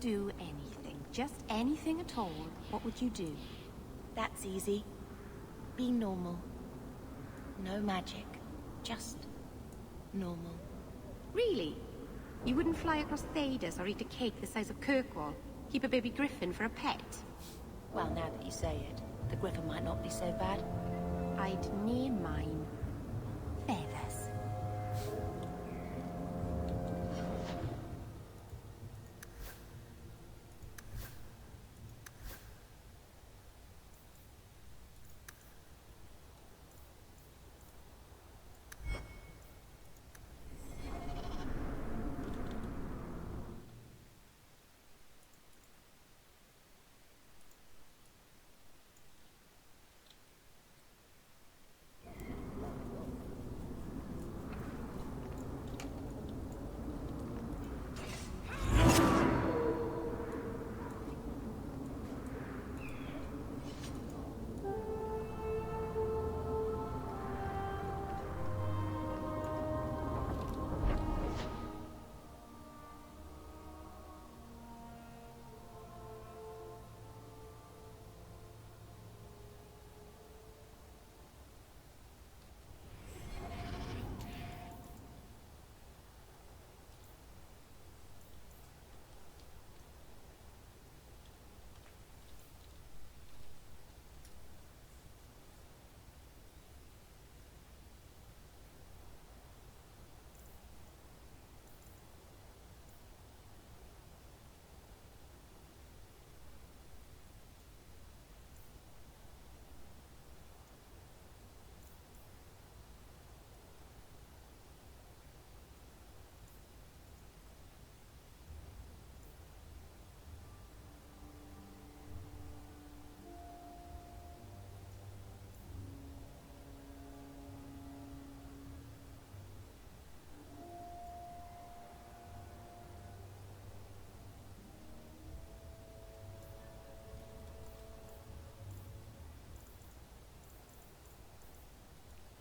do anything, just anything at all, what would you do? That's easy. Be normal. No magic. Just normal. Really? You wouldn't fly across Thedas or eat a cake the size of Kirkwall? Keep a baby griffin for a pet? Well, now that you say it, the griffin might not be so bad. I'd name mine Feathers.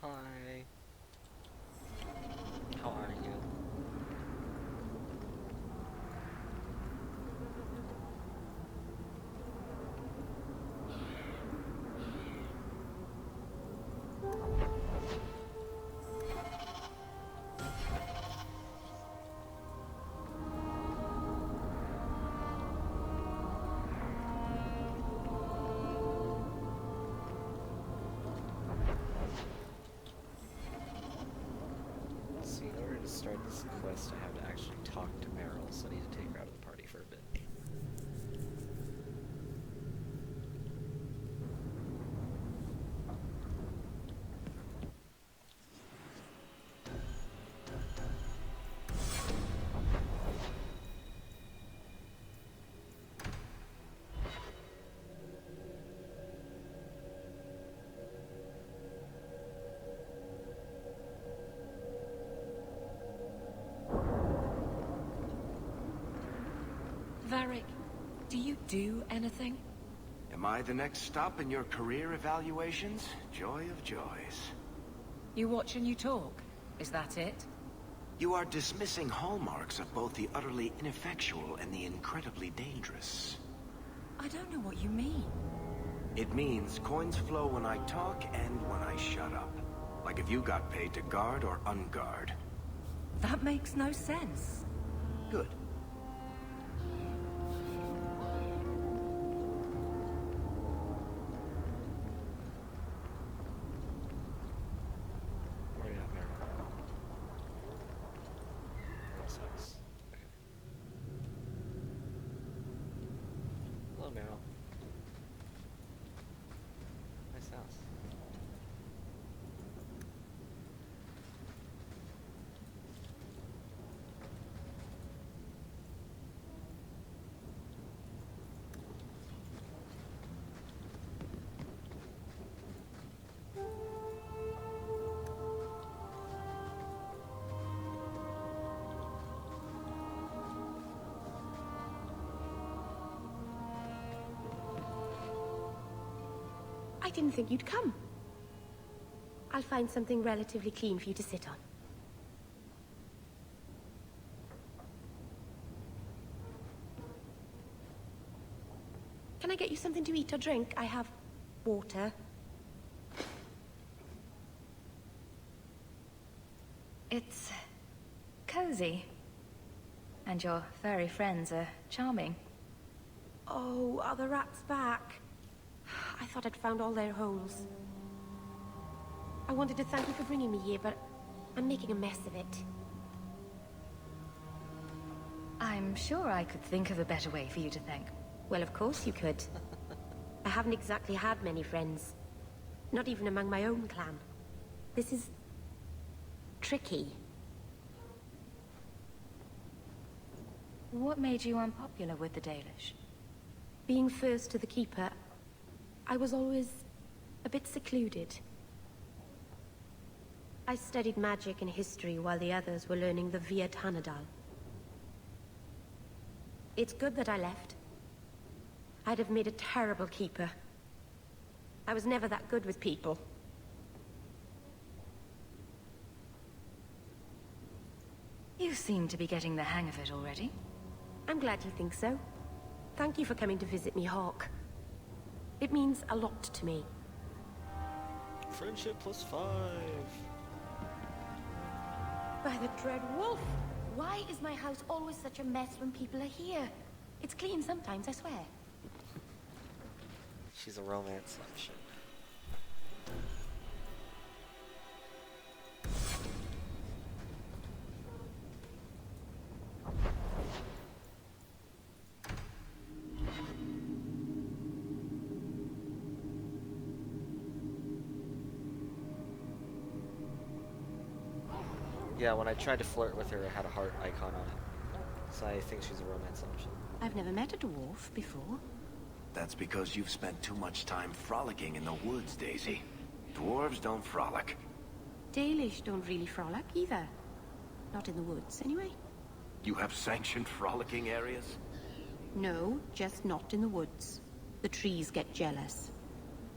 Hi. How are you? See, in order to start this quest, I have to actually talk to Meryl, so I need to take her out of the party for a bit. Varric, do you do anything? Am I the next stop in your career evaluations? Joy of joys. You watch and you talk. Is that it? You are dismissing hallmarks of both the utterly ineffectual and the incredibly dangerous. I don't know what you mean. It means coins flow when I talk and when I shut up. Like if you got paid to guard or unguard. That makes no sense. Good. Where are you at, Meryl? That sucks. Okay. Hello, Meryl. Nice house. I didn't think you'd come. I'll find something relatively clean for you to sit on. Can I get you something to eat or drink? I have water. It's cozy. And your furry friends are charming. Oh, are the rats back? I thought I'd found all their holes. I wanted to thank you for bringing me here, but I'm making a mess of it. I'm sure I could think of a better way for you to thank. Well, of course you could. I haven't exactly had many friends. Not even among my own clan. This is... tricky. What made you unpopular with the Dalish? Being first to the Keeper, I was always a bit secluded. I studied magic and history while the others were learning the Via Tanadal. It's good that I left. I'd have made a terrible Keeper. I was never that good with people. You seem to be getting the hang of it already. I'm glad you think so. Thank you for coming to visit me, Hawk. It means a lot to me. Friendship +5. By the Dread Wolf! Why is my house always such a mess when people are here? It's clean sometimes, I swear. She's a romance option. Yeah, when I tried to flirt with her, it had a heart icon on it. So I think she's a romance option. I've never met a dwarf before. That's because you've spent too much time frolicking in the woods, Daisy. Dwarves don't frolic. Dalish don't really frolic either. Not in the woods, anyway. You have sanctioned frolicking areas? No, just not in the woods. The trees get jealous.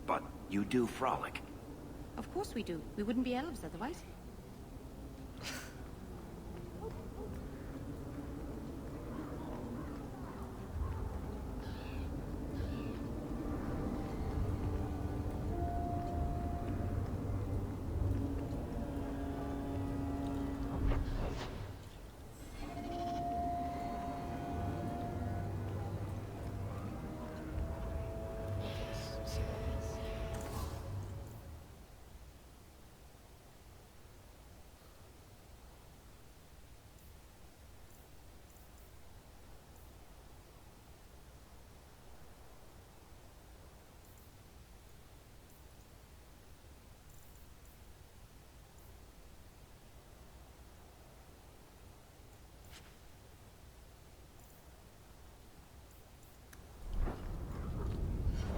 But you do frolic. Of course we do. We wouldn't be elves otherwise.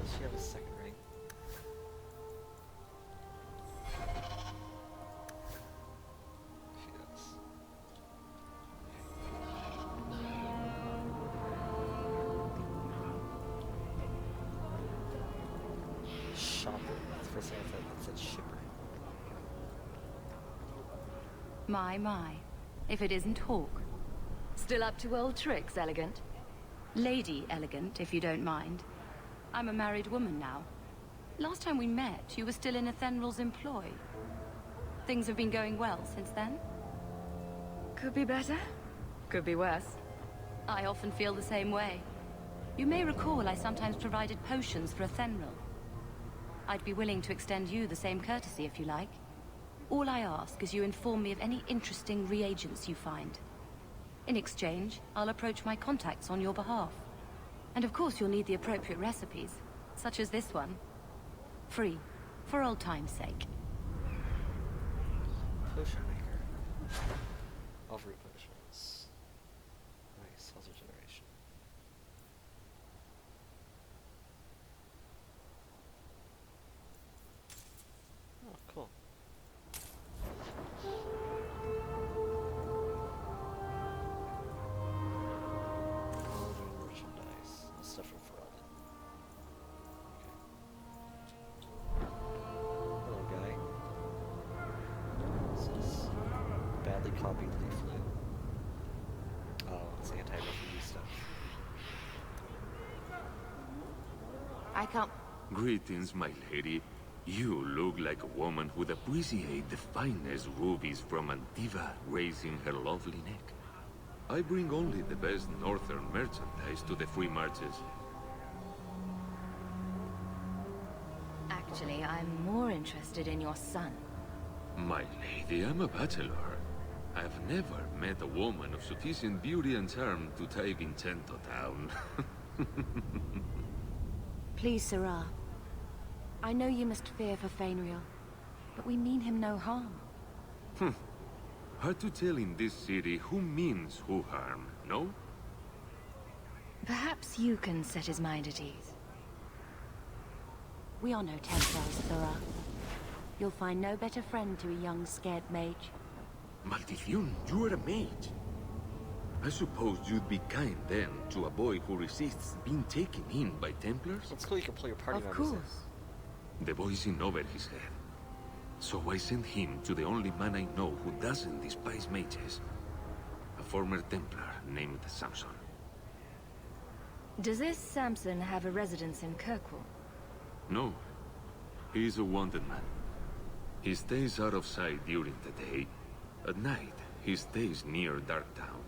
Does she have a second ring? She does. Shopper. That's the first thing I thought that said shipper. My. If it isn't Hawk. Still up to old tricks, Elegant? Lady Elegant, if you don't mind. I'm a married woman now. Last time we met, you were still in Athenral's employ. Things have been going well since then? Could be better. Could be worse. I often feel the same way. You may recall I sometimes provided potions for Athenral. I'd be willing to extend you the same courtesy if you like. All I ask is you inform me of any interesting reagents you find. In exchange, I'll approach my contacts on your behalf. And of course you'll need the appropriate recipes, such as this one. Free, for old time's sake. Potion maker. Ovary potions. Nice, health regeneration. Oh, cool. Paladin merchandise. That's stuff from Ferelden. Okay. Hello, guy. This is badly copied leaf loot. Oh, it's anti-refugee stuff. can't... Greetings, my lady. You look like a woman who'd appreciate the finest rubies from Antiva raising her lovely neck. I bring only the best northern merchandise to the free marches. Actually, I'm more interested in your son. My lady, I'm a bachelor. I've never met a woman of sufficient beauty and charm to tie Vincento down. Please, Sarah. I know you must fear for Fainriel, but we mean him no harm. Hard to tell in this city who means who harm, no? Perhaps you can set his mind at ease. We are no Templars, Sarah. You'll find no better friend to a young, scared mage. Maldición, you are a mage. I suppose you'd be kind then to a boy who resists being taken in by Templars? It's cool you can pull your party Of members in. course. The boy's in over his head. So I sent him to the only man I know who doesn't despise mages. A former Templar named Samson. Does this Samson have a residence in Kirkwall? No. He's a wanted man. He stays out of sight during the day. At night, he stays near Darktown.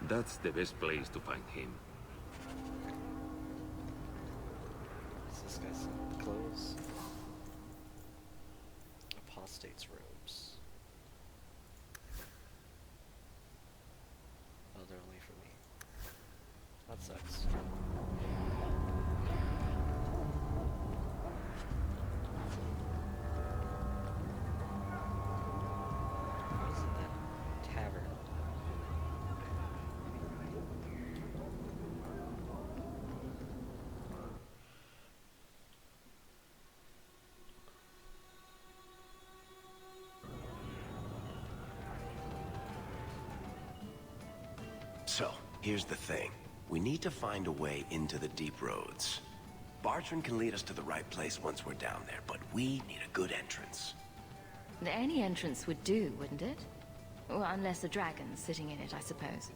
That's the best place to find him. Is this guy's clothes? Apostate's robes. Oh, they're only for me. That sucks. What is in that tavern? So, here's the thing. We need to find a way into the deep roads. Bartrand can lead us to the right place once we're down there, but we need a good entrance. Any entrance would do, wouldn't it? Well, unless a dragon's sitting in it, I suppose.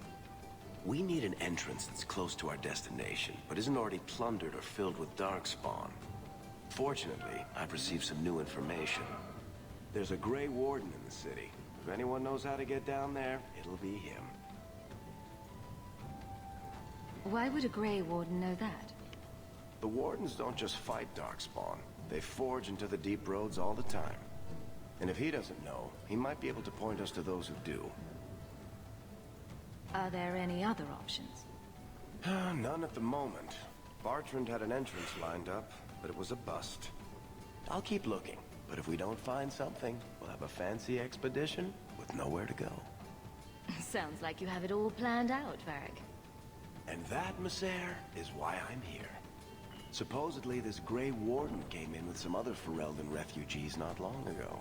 We need an entrance that's close to our destination, but isn't already plundered or filled with darkspawn. Fortunately, I've received some new information. There's a Grey Warden in the city. If anyone knows how to get down there, it'll be him. Why would a Grey Warden know that? The Wardens don't just fight darkspawn. They forge into the deep roads all the time. And if he doesn't know, he might be able to point us to those who do. Are there any other options? None at the moment. Bartrand had an entrance lined up, but it was a bust. I'll keep looking, but if we don't find something, we'll have a fancy expedition with nowhere to go. Sounds like you have it all planned out, Varric. And that, Messer, is why I'm here. Supposedly, this Grey Warden came in with some other Ferelden refugees not long ago.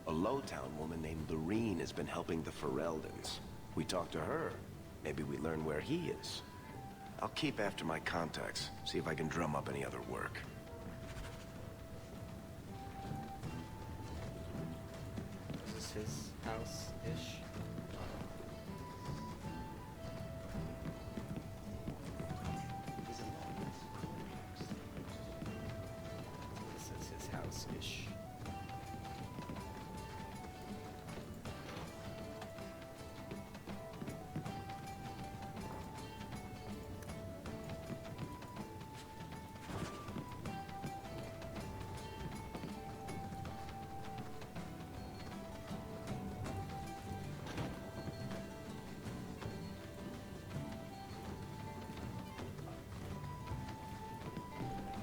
A Lowtown woman named Lorene has been helping the Fereldans. We talked to her. Maybe we learn where he is. I'll keep after my contacts, see if I can drum up any other work. Is this his house-ish? This is his house-ish.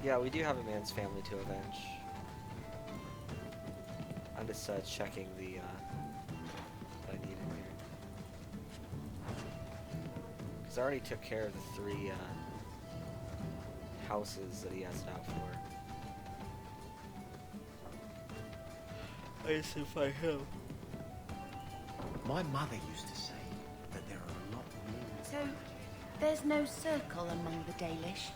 Yeah, we do have a man's family to avenge. I'm just checking the what I need in here. Because I already took care of the 3 houses that he asked out for. I just didn't find him. My mother used to say that there are a lot more. So, there's no circle among the Dalish?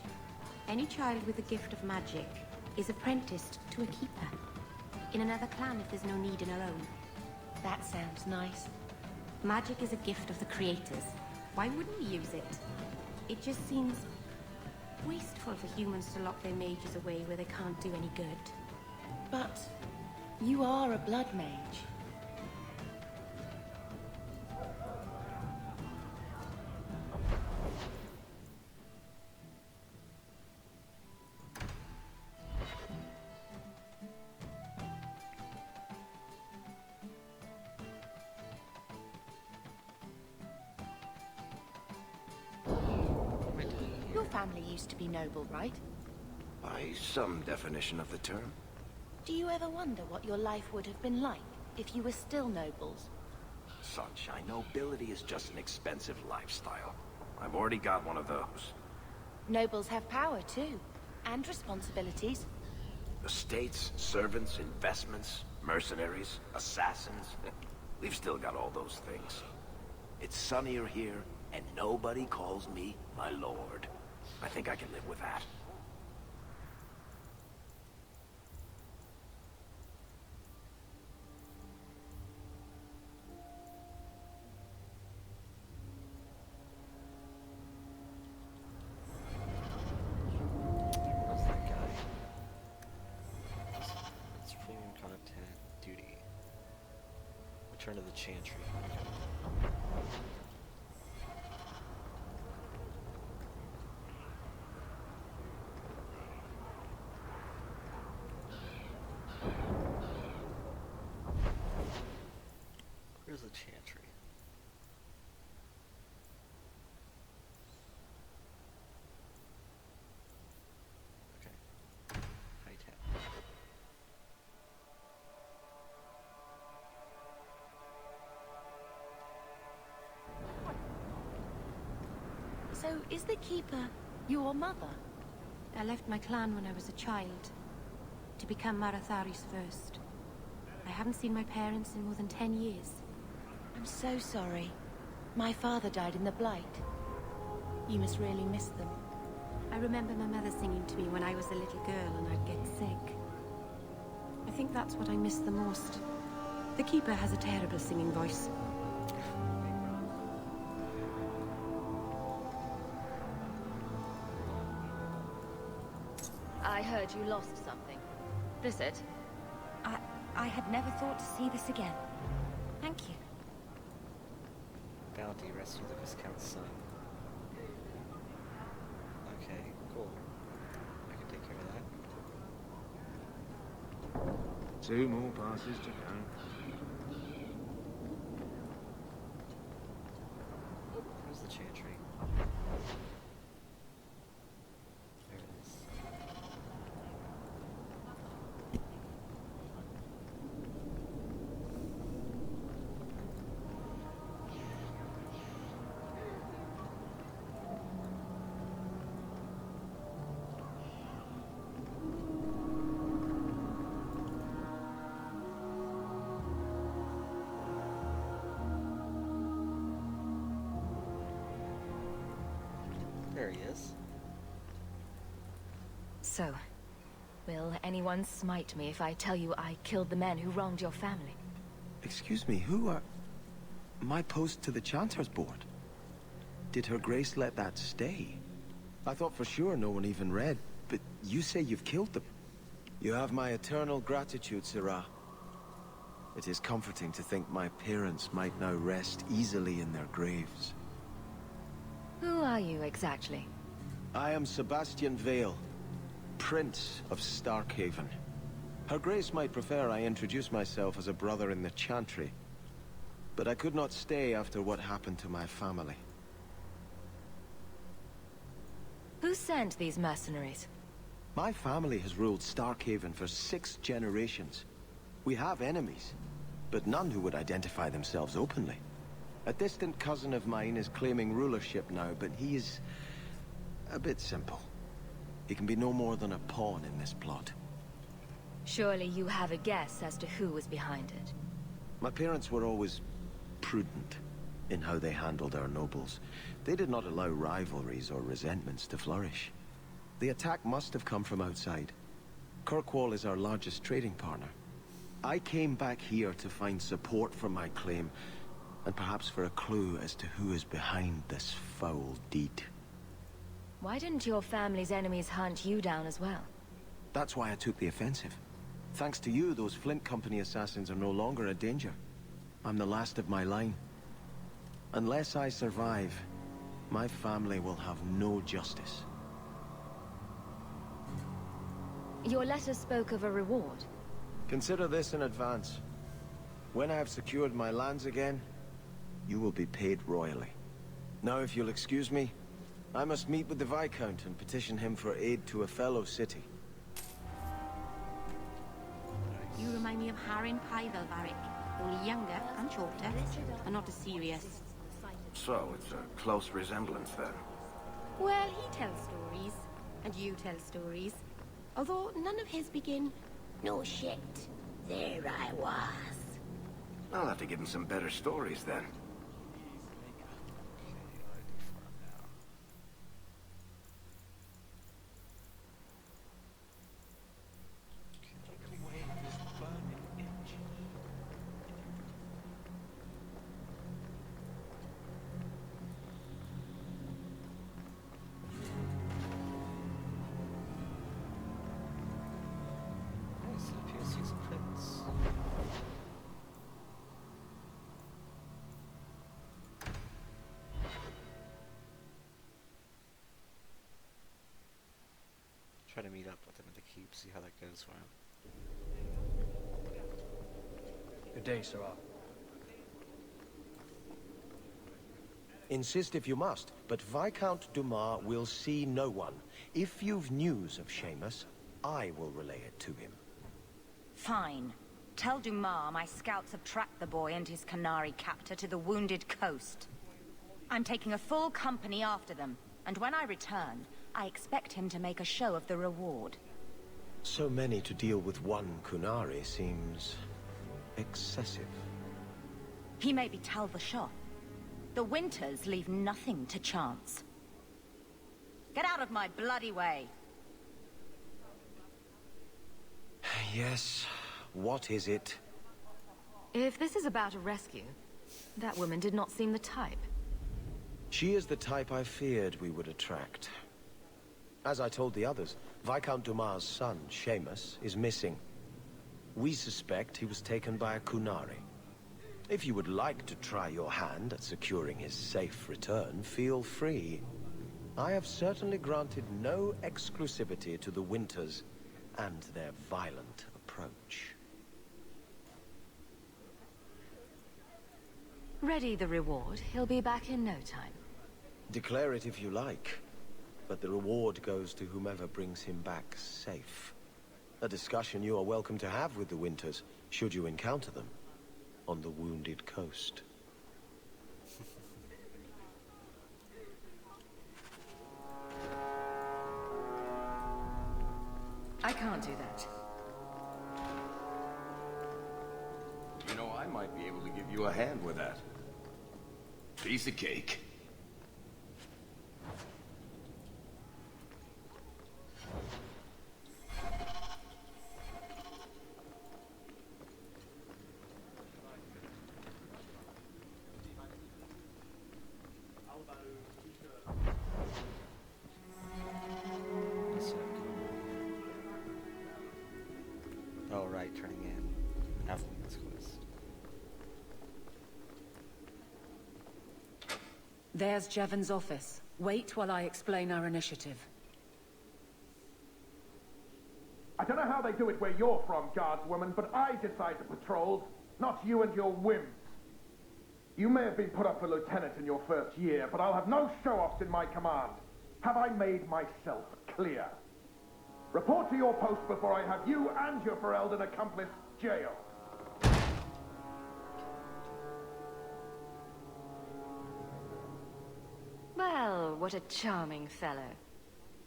Any child with a gift of magic is apprenticed to a keeper. In another clan if there's no need in our own. That sounds nice. Magic is a gift of the creators. Why wouldn't we use it? It just seems Wasteful for humans to lock their mages away where they can't do any good. But you are a blood mage. Your family used to be noble, right? By some definition of the term. Do you ever wonder what your life would have been like if you were still nobles? Sunshine, nobility is just an expensive lifestyle. I've already got one of those. Nobles have power too, and responsibilities. Estates, servants, investments, mercenaries, assassins. We've still got all those things. It's sunnier here, and nobody calls me my lord. I think I can live with that. Where's that guy? It's premium content duty. Return to the Chantry. Where's the Chantry? Okay. High tap. So, is the Keeper your mother? I left my clan when I was a child, to become Marathari's first. I haven't seen my parents in more than 10 years. I'm so sorry. My father died in the Blight. You must really miss them. I remember my mother singing to me when I was a little girl and I'd get sick. I think that's what I miss the most. The Keeper has a terrible singing voice. I heard you lost something. This it? I had never thought to see this again. Thank you. Bounty, rescue the Viscount's son. Okay, cool. I can take care of that. 2 more passes to go. Where's the Chantry? There it is. There he is. So, will anyone smite me if I tell you I killed the men who wronged your family? Excuse me, who are... My post to the Chanter's board? Did Her Grace let that stay? I thought for sure no one even read, but you say you've killed them. You have my eternal gratitude, Sirrah. It is comforting to think my parents might now rest easily in their graves. Who are you exactly? I am Sebastian Vale, Prince of Starkhaven. Her Grace might prefer I introduce myself as a brother in the Chantry, but I could not stay after what happened to my family. Who sent these mercenaries? My family has ruled Starkhaven for 6 generations. We have enemies, but none who would identify themselves openly. A distant cousin of mine is claiming rulership now, but he is a bit simple. He can be no more than a pawn in this plot. Surely you have a guess as to who was behind it. My parents were always prudent in how they handled our nobles. They did not allow rivalries or resentments to flourish. The attack must have come from outside. Kirkwall is our largest trading partner. I came back here to find support for my claim, and perhaps for a clue as to who is behind this foul deed. Why didn't your family's enemies hunt you down as well? That's why I took the offensive. Thanks to you, those Flint Company assassins are no longer a danger. I'm the last of my line. Unless I survive, my family will have no justice. Your letter spoke of a reward. Consider this in advance. When I have secured my lands again, you will be paid royally. Now, if you'll excuse me, I must meet with the Viscount and petition him for aid to a fellow city. You remind me of Harin Pyvel, Varric. Only younger and shorter, and not as serious. So, it's a close resemblance, then. Well, he tells stories, and you tell stories. Although none of his begin, "No shit, there I was." I'll have to give him some better stories, then. Nice, it appears he's a prince. Try to meet up with him at the keep, see how that goes for him. Good day, Sirrah. Insist if you must, but Viscount Dumas will see no one. If you've news of Seamus, I will relay it to him. Fine. Tell Dumas my scouts have tracked the boy and his Qunari captor to the Wounded Coast. I'm taking a full company after them, and when I return, I expect him to make a show of the reward. So many to deal with one Qunari seems excessive. He may be Tal the Shah. The Winters leave nothing to chance. Get out of my bloody way! Yes, what is it? If this is about a rescue, that woman did not seem the type. She is the type I feared we would attract. As I told the others, Viscount Dumas' son, Seamus, is missing. We suspect he was taken by a Qunari. If you would like to try your hand at securing his safe return, feel free. I have certainly granted no exclusivity to the Winters and their violent approach. Ready the reward. He'll be back in no time. Declare it if you like, but the reward goes to whomever brings him back safe. A discussion you are welcome to have with the Winters, should you encounter them, on the Wounded Coast. I can't do that. You know, I might be able to give you a hand with that. Piece of cake. Oh, right, turning in Evelyn's quest. There's Jevon's office. Wait while I explain our initiative. I don't know how they do it where you're from, guardswoman, but I decide the patrols, not you and your whims. You may have been put up for lieutenant in your first year, but I'll have no show-offs in my command. Have I made myself clear? Report to your post before I have you and your Ferelden accomplice jailed. Well, what a charming fellow.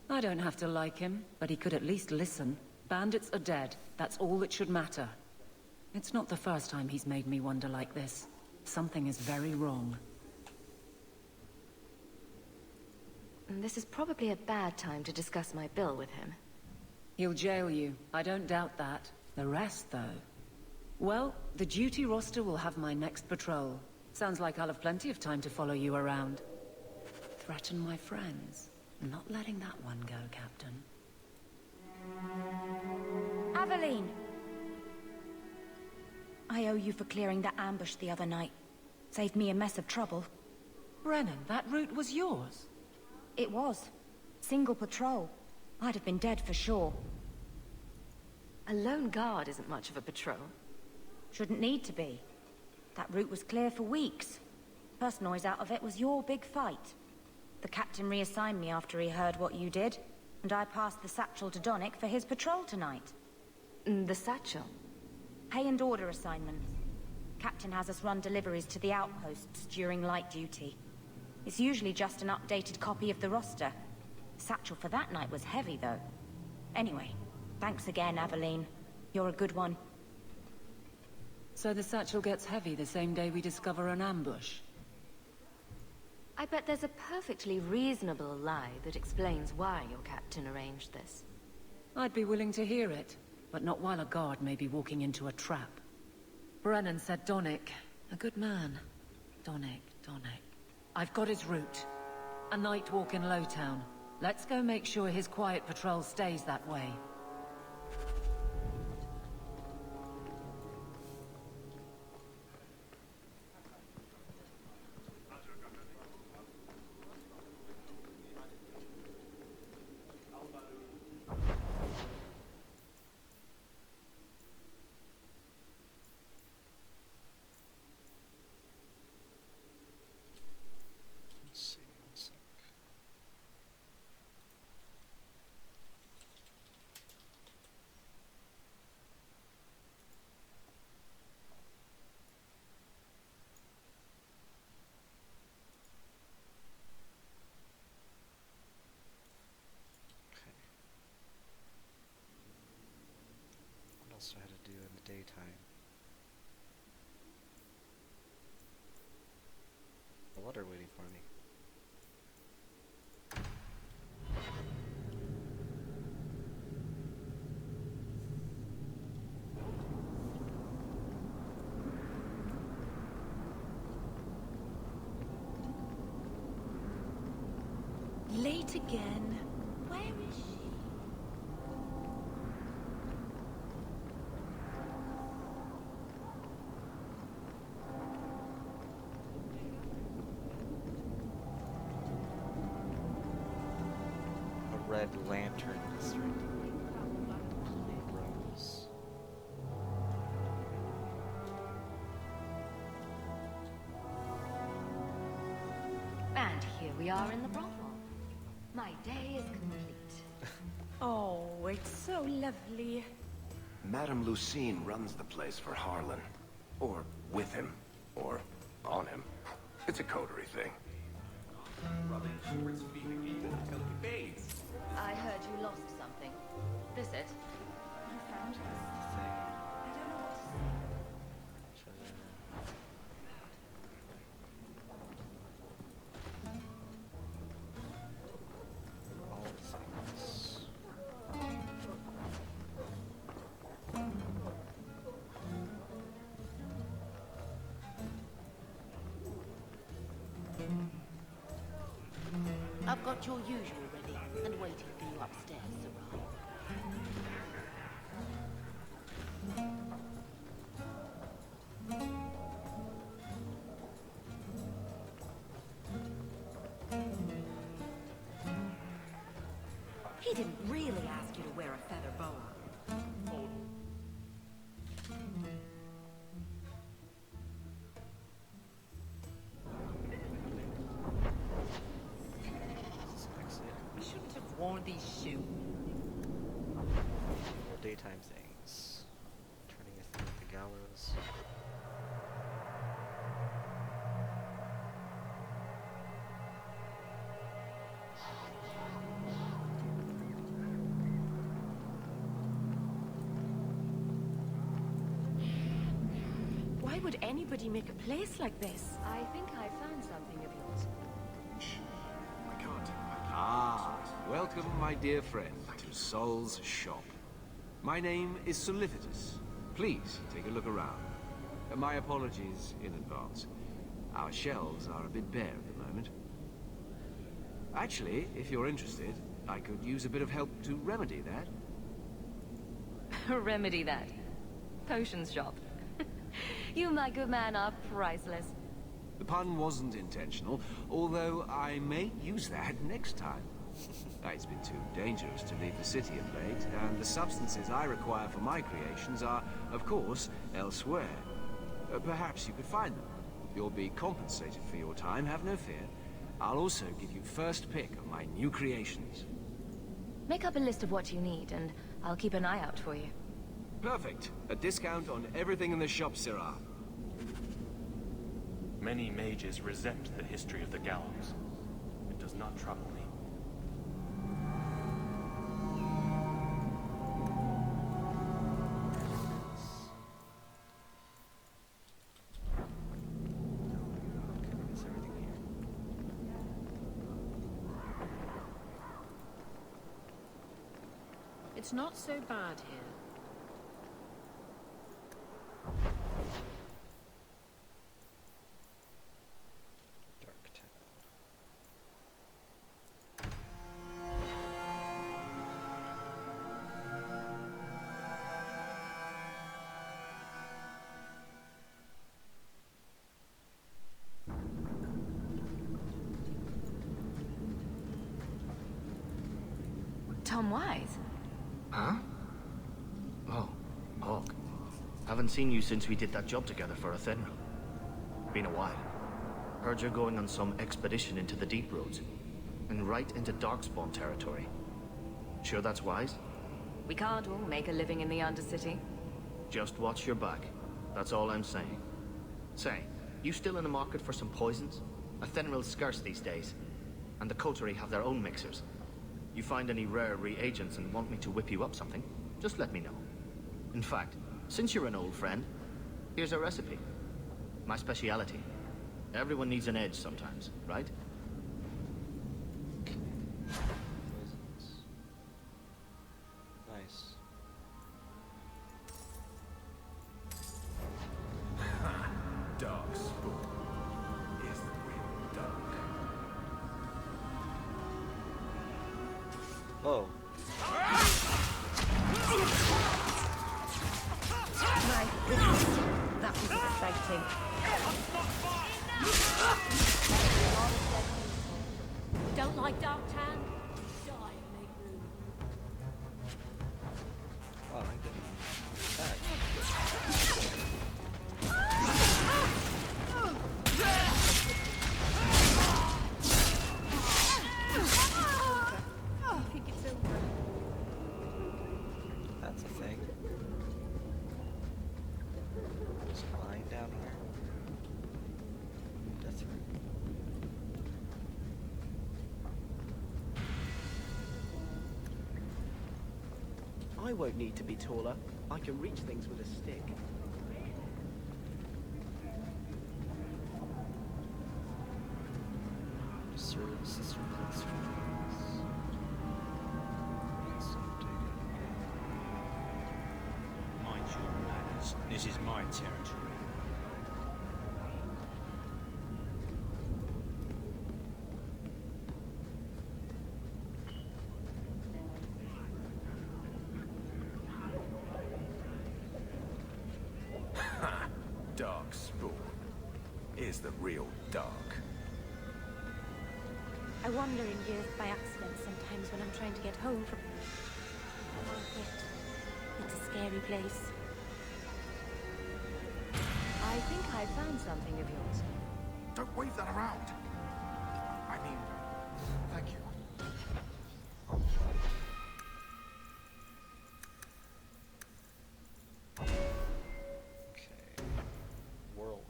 I don't have to like him, but he could at least listen. Bandits are dead. That's all that should matter. It's not the first time he's made me wonder like this. Something is very wrong. This is probably a bad time to discuss my bill with him. He'll jail you. I don't doubt that. The rest, though... Well, the duty roster will have my next patrol. Sounds like I'll have plenty of time to follow you around. Threaten my friends. Not letting that one go, Captain. Aveline! I owe you for clearing that ambush the other night. Saved me a mess of trouble. Brennan, that route was yours? It was. Single patrol. I'd have been dead for sure. A lone guard isn't much of a patrol. Shouldn't need to be. That route was clear for weeks. First noise out of it was your big fight. The captain reassigned me after he heard what you did, and I passed the satchel to Donnick for his patrol tonight. The satchel? Pay and order assignments. Captain has us run deliveries to the outposts during light duty. It's usually just an updated copy of the roster. The satchel for that night was heavy, though. Anyway, thanks again, Aveline. You're a good one. So the satchel gets heavy the same day we discover an ambush? I bet there's a perfectly reasonable lie that explains why your captain arranged this. I'd be willing to hear it, but not while a guard may be walking into a trap. Brennan said Donnick. A good man. Donnick. I've got his route. A night walk in Lowtown. Let's go make sure his quiet patrol stays that way. Also had to do in the daytime. A letter waiting for me. Late again. Where is she? Red lantern district. Rose. And here we are in the brothel. My day is complete. Oh, it's so lovely. Madame Lucine runs the place for Harlan. Or with him. Or on him. It's a coterie thing. I heard you lost something. This it? You found this? I don't know what to say. All the things. I've got your usual ready and waiting for you upstairs, Sarai. He didn't really ask you to wear a feather boa. You shouldn't have worn these shoes. Daytime things. Turning a thing at the gallows. Why would anybody make a place like this? I think I found something of yours. I can't. Ah, welcome, my dear friend, to Sol's shop. My name is Solicitus. Please take a look around. My apologies in advance. Our shelves are a bit bare at the moment. Actually, if you're interested, I could use a bit of help to remedy that. Remedy that. Potions shop. You, my good man, are priceless. The pun wasn't intentional, although I may use that next time. It's been too dangerous to leave the city of late, and the substances I require for my creations are, of course, elsewhere. Perhaps you could find them. You'll be compensated for your time, have no fear. I'll also give you first pick of my new creations. Make up a list of what you need, and I'll keep an eye out for you. Perfect. A discount on everything in the shop, Sirrah. Many mages resent the history of the gallows. It does not trouble me. It's not so bad here. Dark Town. Tom Wise? Huh? Oh, Hawk. Haven't seen you since we did that job together for Athenril. Been a while. Heard you're going on some expedition into the Deep Roads. And right into Darkspawn territory. Sure that's wise? We can't all make a living in the Undercity. Just watch your back. That's all I'm saying. Say, you still in the market for some poisons? Athenril's scarce these days. And the Coterie have their own mixers. You find any rare reagents and want me to whip you up something, just let me know. In fact, since you're an old friend, here's a recipe. My speciality. Everyone needs an edge sometimes, right? Poisons. Nice. Darkspawn is the real dark. Oh. My goodness, that was exciting. Don't like Darktown? Die and make room. Oh, I didn't. That. I think it's over. That's a thing. There's a line down here. Death room. I won't need to be taller. I can reach things with a stick. Sister Cluster. Mind your manners. This is my territory. Darkspawn is the real dark. I wander in here by accident sometimes when I'm trying to get home from... It's a scary place. I think I found something of yours. Don't wave that around. I mean, thank you. Okay. Whirlwind.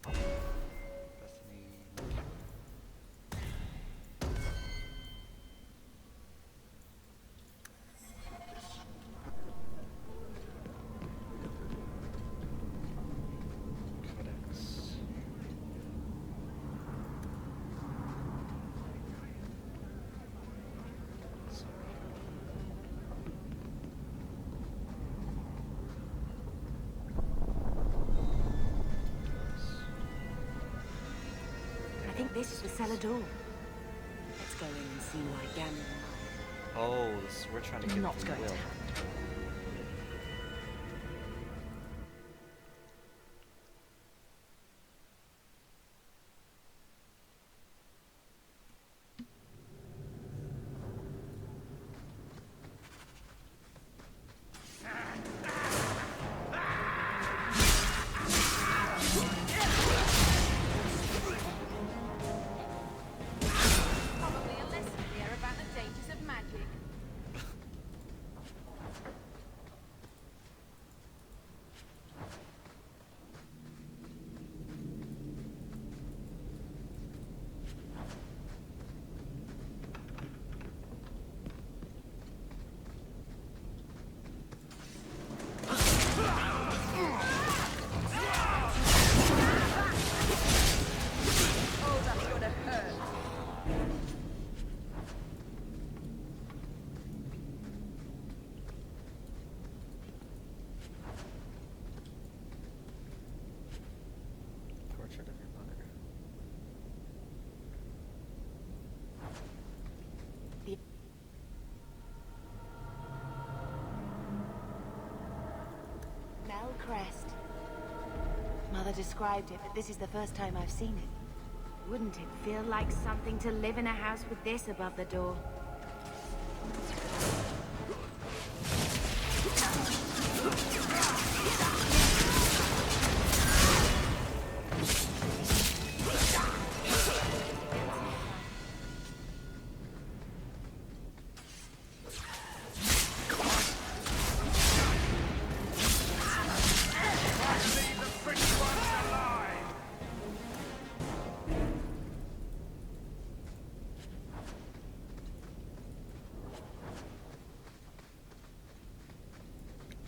Bethany. the cellar door. Let's go in and see why Ganon... Oh, this, we're trying to get Not the going will. to happen. Probably a lesson here about the dangers of magic. Oh, that's gonna hurt. Portrait of your mother. Mel Crest. Mother described it, but this is the first time I've seen it. Wouldn't it feel like something to live in a house with this above the door?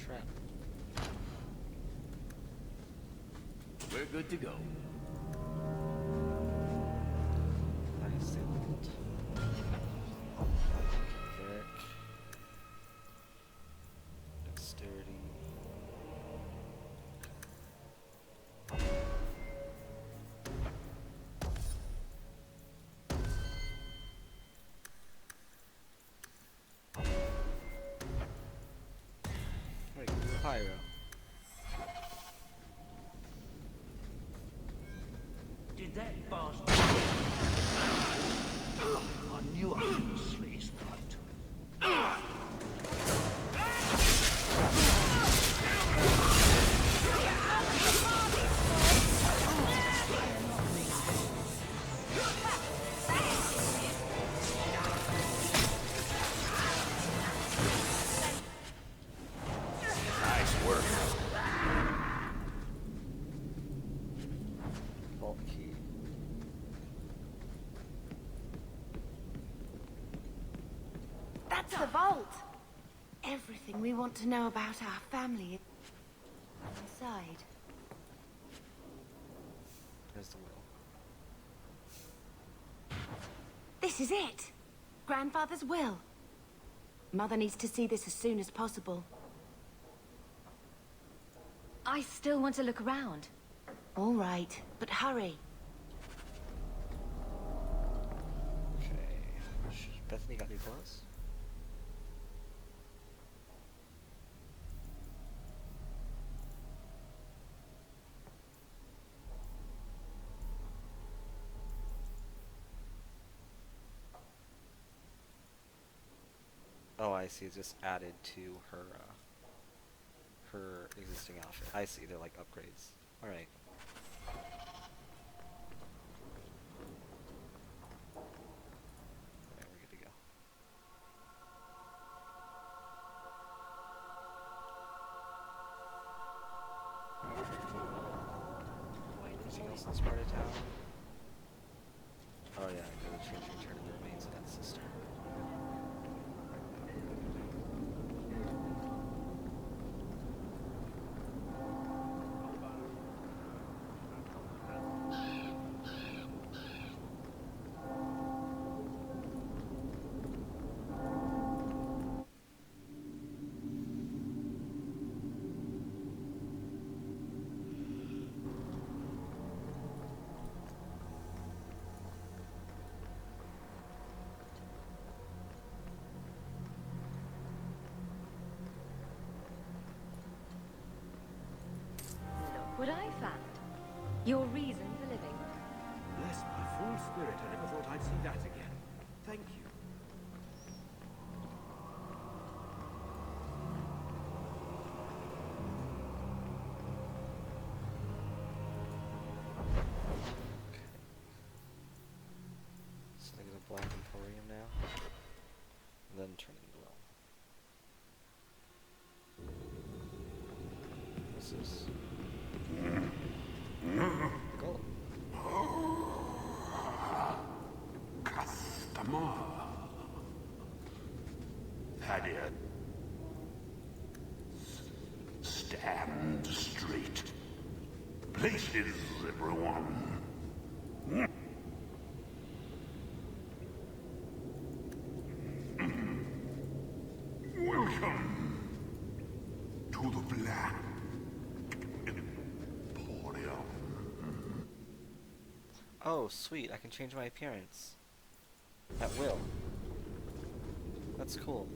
Trap. We're good to go. Nice talent. Cleric. Dexterity. Wait, Pyro. Did that bastard... I knew I could slit his throat. Nice work. Vault key. That's the vault! Everything we want to know about our family is inside. There's the will. This is it! Grandfather's will. Mother needs to see this as soon as possible. I still want to look around. All right, but hurry. Okay. Bethany got new clothes? Oh, I see. It's just added to her, her existing outfit. I see. They're like upgrades. All right. Alright, we're good to go. Anything else in Sparta Town? Oh yeah, go to church and return to the remains of that sister. I found. Your reason for living. Bless my fool spirit, I never thought I'd see that again. Thank you. So I get a Black Emporium now, and then turn into well. What's this? Gold. Customer. That it. Stand straight. Places, everyone. Welcome to the Black Emporium. Oh, sweet, I can change my appearance. At will. That's cool.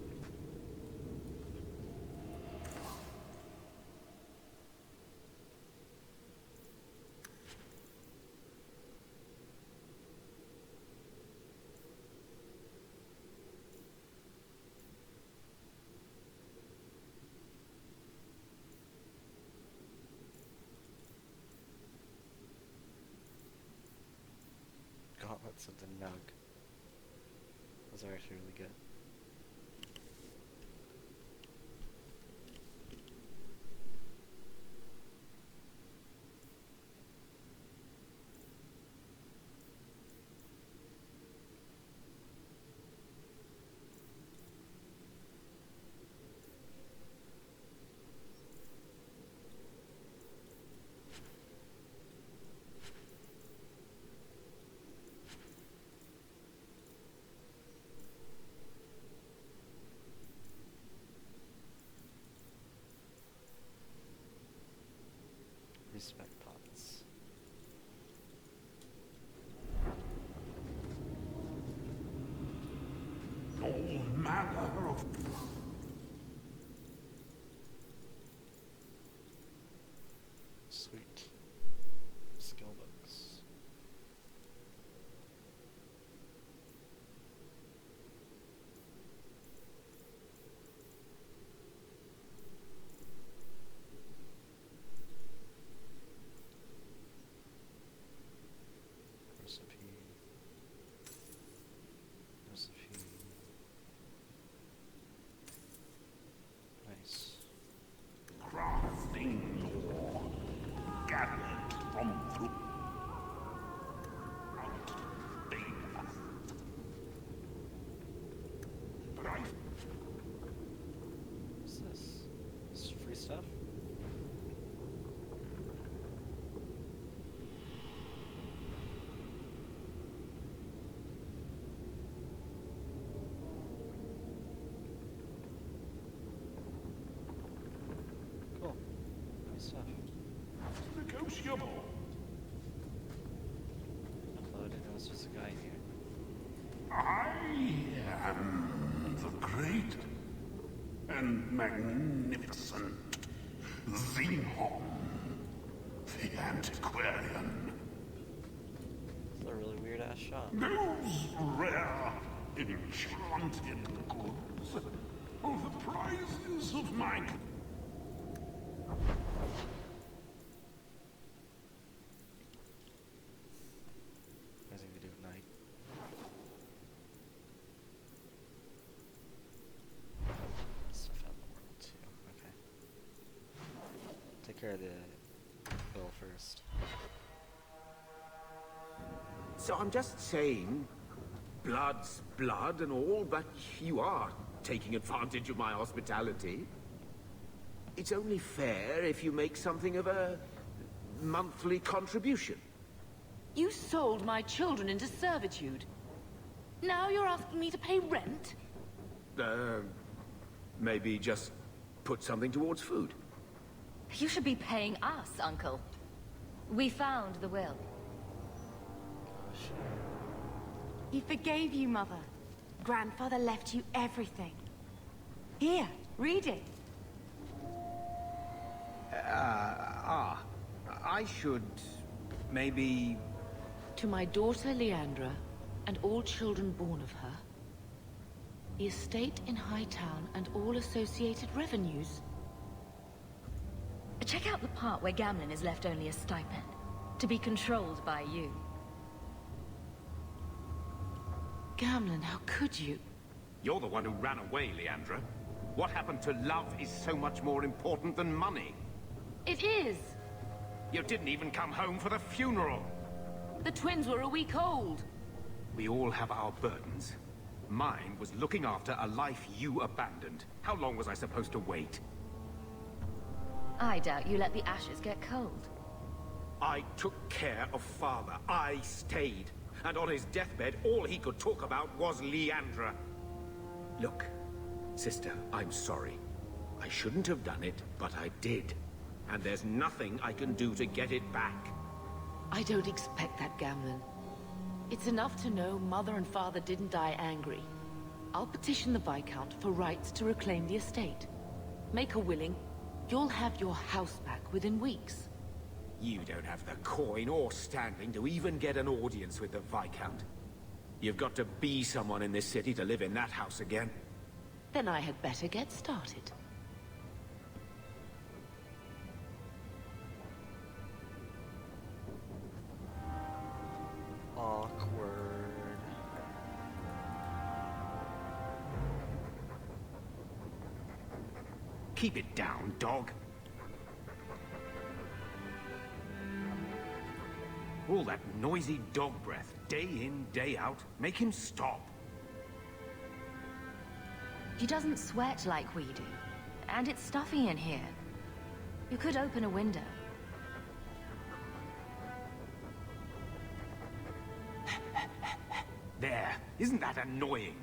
Gauntlets of the Nug. Those are actually really good. Respect pots. All manner of... Sweet. Skill books. Recipe. Nice. Crafting lore gathered from throughout data. But What's this? This is free stuff? Cool. Nice stuff. negotiable. Although I didn't know this was a guy in here. I am the great and magnificent Xenon, the antiquarian. It's a really weird ass shop. Those rare, enchanted goods are the prizes of my... Nothing to do at night. Stuff out in the world too. Okay. Take care of the bill first. So I'm just saying, blood's blood and all, but you are taking advantage of my hospitality. It's only fair if you make something of a monthly contribution. You sold my children into servitude. Now you're asking me to pay rent? Maybe just put something towards food. You should be paying us, Uncle. We found the will. He forgave you, Mother. Grandfather left you everything. Here, read it. I should... maybe... To my daughter Leandra, and all children born of her, the estate in Hightown and all associated revenues. Check out the part where Gamlen is left only a stipend, to be controlled by you. Gamlen, how could you? You're the one who ran away, Leandra. What happened to love is so much more important than money. It is! You didn't even come home for the funeral. The twins were a week old. We all have our burdens. Mine was looking after a life you abandoned. How long was I supposed to wait? I doubt you let the ashes get cold. I took care of Father. I stayed. And on his deathbed, all he could talk about was Leandra. Look, sister, I'm sorry. I shouldn't have done it, but I did. And there's nothing I can do to get it back. I don't expect that, Gamlen. It's enough to know Mother and Father didn't die angry. I'll petition the Viscount for rights to reclaim the estate. Make her willing, you'll have your house back within weeks. You don't have the coin or standing to even get an audience with the Viscount. You've got to be someone in this city to live in that house again. Then I had better get started. Awkward. Keep it down, dog. All that noisy dog breath, day in, day out. Make him stop. He doesn't sweat like we do. And it's stuffy in here. You could open a window. There. Isn't that annoying?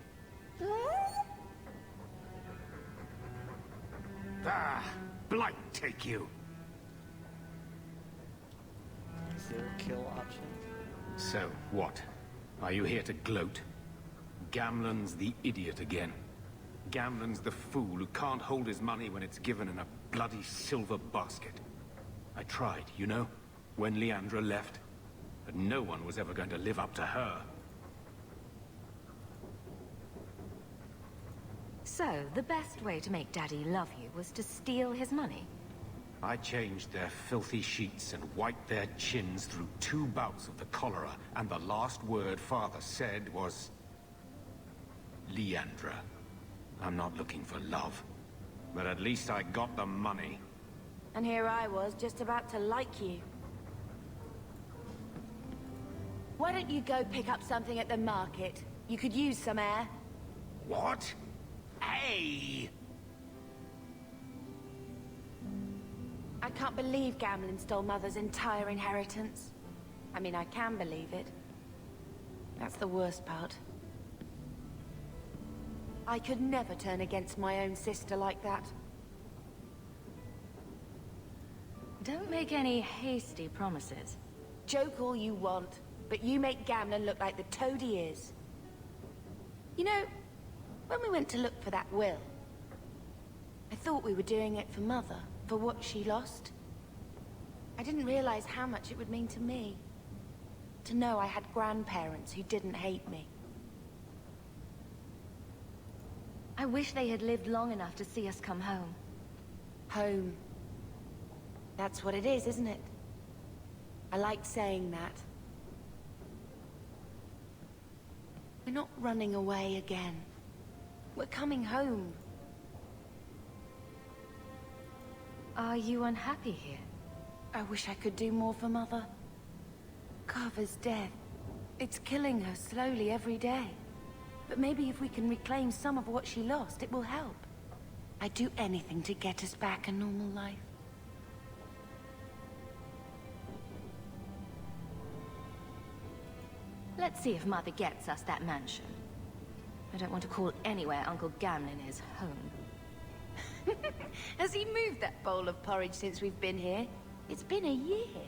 Ah, blight take you. Is there a kill option? So, what? Are you here to gloat? Gamlen's the idiot again. Gamlen's the fool who can't hold his money when it's given in a bloody silver basket. I tried, you know, when Leandra left. But no one was ever going to live up to her. So, the best way to make Daddy love you was to steal his money? I changed their filthy sheets and wiped their chins through 2 bouts of the cholera, and the last word Father said was... Leandra. I'm not looking for love, but at least I got the money. And here I was, just about to like you. Why don't you go pick up something at the market? You could use some air. What? Hey! I can't believe Gamlen stole Mother's entire inheritance. I mean, I can believe it. That's the worst part. I could never turn against my own sister like that. Don't make any hasty promises. Joke all you want, but you make Gamlen look like the toad he is. You know, when we went to look for that will, I thought we were doing it for Mother, for what she lost. I didn't realize how much it would mean to me. To know I had grandparents who didn't hate me. I wish they had lived long enough to see us come home. Home. That's what it is, isn't it? I liked saying that. We're not running away again. We're coming home. Are you unhappy here? I wish I could do more for Mother. Carver's death. It's killing her slowly every day. But maybe if we can reclaim some of what she lost, it will help. I'd do anything to get us back a normal life. Let's see if Mother gets us that mansion. I don't want to call anywhere Uncle Gamlen is home. Has he moved that bowl of porridge since we've been here? It's been a year.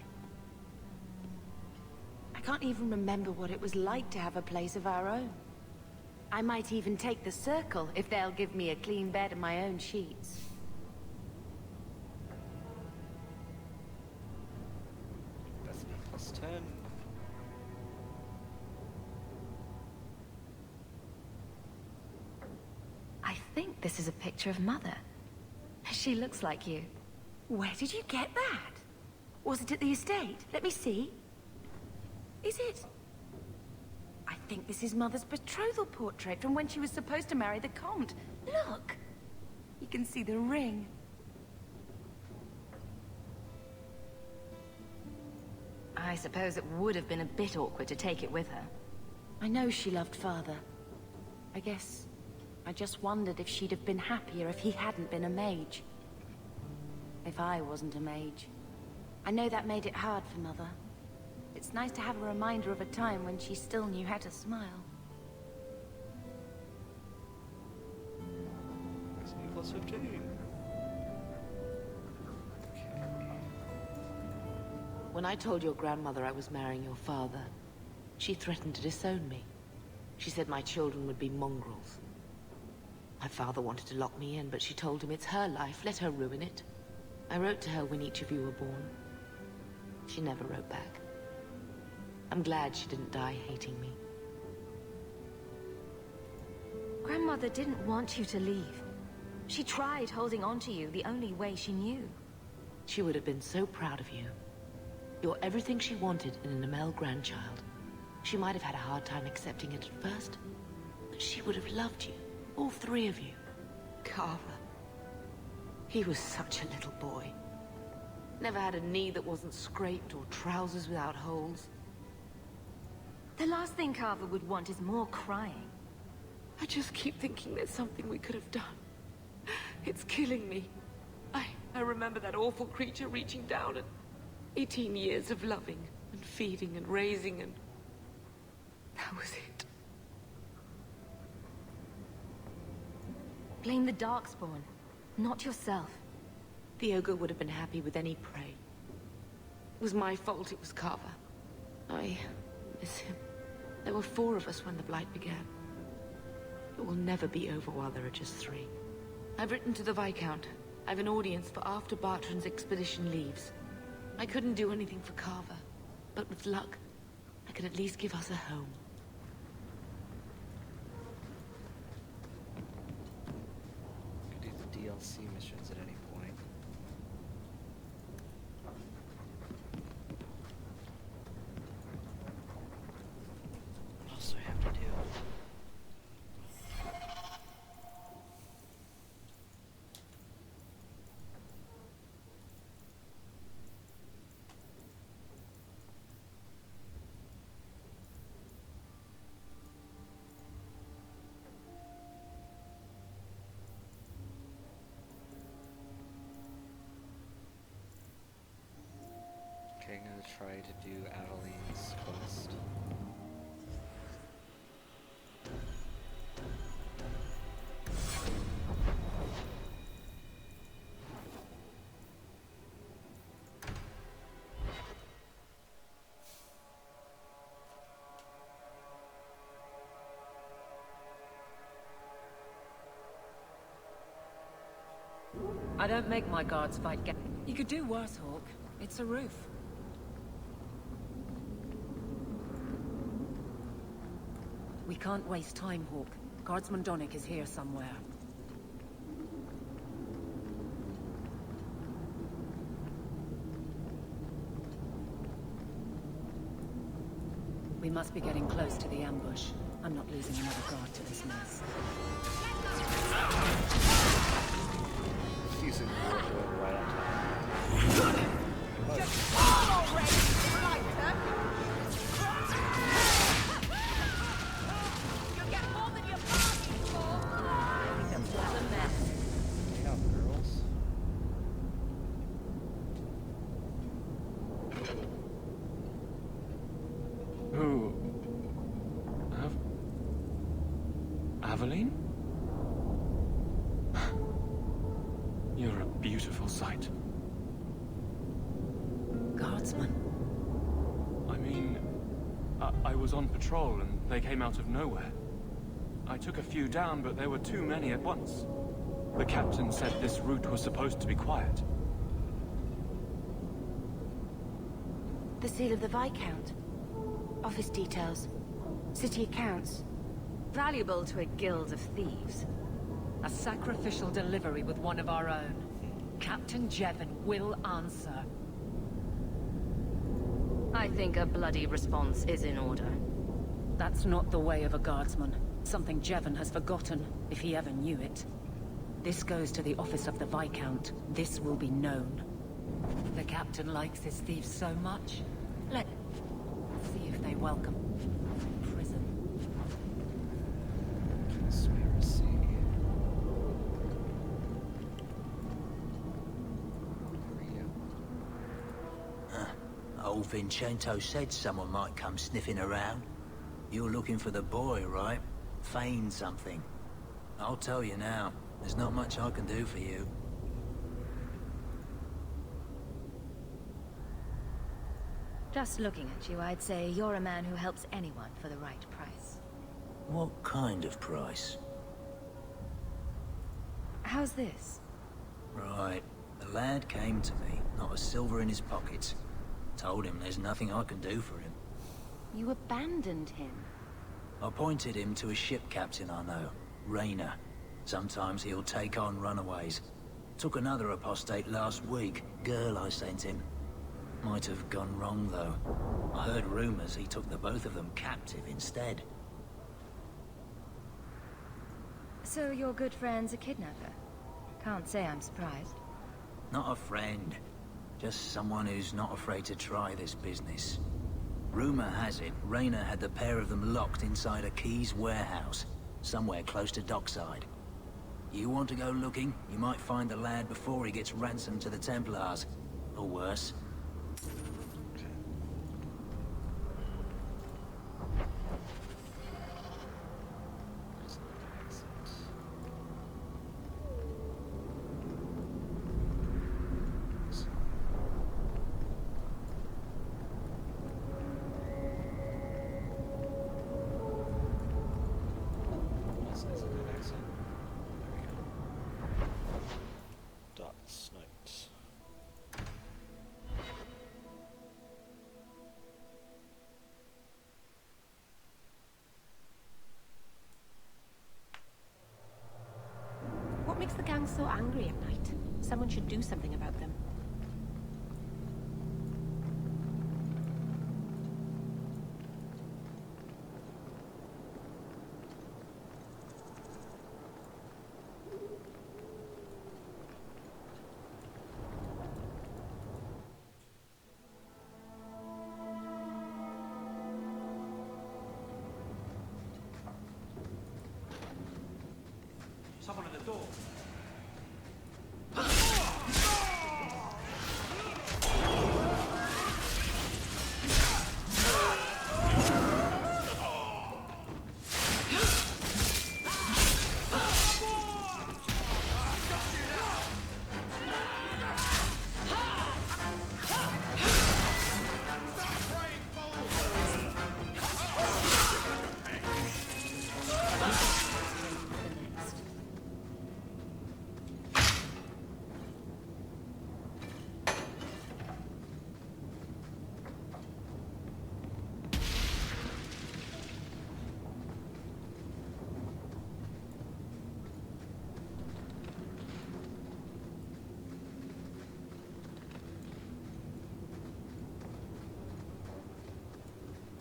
I can't even remember what it was like to have a place of our own. I might even take the Circle if they'll give me a clean bed and my own sheets. pen. I think this is a picture of Mother. She looks like you. Where did you get that? Was it at the estate? Let me see. Is it? I think this is Mother's betrothal portrait from when she was supposed to marry the Comte. Look! You can see the ring. I suppose it would have been a bit awkward to take it with her. I know she loved Father. I guess I just wondered if she'd have been happier if he hadn't been a mage. If I wasn't a mage. I know that made it hard for Mother. It's nice to have a reminder of a time when she still knew how to smile. Plus 15. When I told your grandmother I was marrying your father, she threatened to disown me. She said my children would be mongrels. My father wanted to lock me in, but she told him it's her life, let her ruin it. I wrote to her when each of you were born. She never wrote back. I'm glad she didn't die hating me. Grandmother didn't want you to leave. She tried holding on to you the only way she knew. She would have been so proud of you. You're everything she wanted in an Amel grandchild. She might have had a hard time accepting it at first, but she would have loved you, all three of you. Carver. He was such a little boy. Never had a knee that wasn't scraped or trousers without holes. The last thing Carver would want is more crying. I just keep thinking there's something we could have done. It's killing me. I remember that awful creature reaching down and 18 years of loving and feeding and raising, and that was it. Blame the Darkspawn, not yourself. The ogre would have been happy with any prey. It was my fault it was Carver. I miss him. There were 4 of us when the Blight began. It will never be over while there are just 3. I've written to the Viscount. I've an audience for after Bartrand's expedition leaves. I couldn't do anything for Carver, but with luck, I could at least give us a home. Could do the DLC missions at any point. What else do I have to do? Okay, I'm gonna try to do Adeline's quest. I don't make my guards fight. You could do worse, Hawk. It's a roof. We can't waste time, Hawk. Guardsman Donick is here somewhere. We must be getting close to the ambush. I'm not losing another guard to this mess. Using the right on time. Just fall already, Blighter! You get more than you're bargaining for! It's a mess. Look out, girls. Who? Aveline? You're a beautiful sight. Guardsman? I mean, I was on patrol and they came out of nowhere. I took a few down, but there were too many at once. The captain said this route was supposed to be quiet. The seal of the Viscount. Office details. City accounts. Valuable to a guild of thieves. A sacrificial delivery with one of our own. Captain Jevon will answer. I think a bloody response is in order. That's not the way of a guardsman. Something Jevon has forgotten, if he ever knew it. This goes to the office of the Viscount. This will be known. The captain likes his thieves so much. Let's see if they welcome prison. Conspiracy. Old Vincento said someone might come sniffing around. You're looking for the boy, right? Feign something. I'll tell you now, there's not much I can do for you. Just looking at you, I'd say you're a man who helps anyone for the right price. What kind of price? How's this? Right. The lad came to me, not a silver in his pockets. Told him there's nothing I can do for him. You abandoned him. I pointed him to a ship captain I know, Rayner. Sometimes he'll take on runaways. Took another apostate last week, girl I sent him. Might have gone wrong, though. I heard rumors he took the both of them captive instead. So your good friend's a kidnapper? Can't say I'm surprised. Not a friend. Just someone who's not afraid to try this business. Rumor has it, Rayner had the pair of them locked inside a Keys warehouse, somewhere close to Dockside. You want to go looking? You might find the lad before he gets ransomed to the Templars. Or worse. What makes the gang so angry at night? Someone should do something about them. Someone at the door.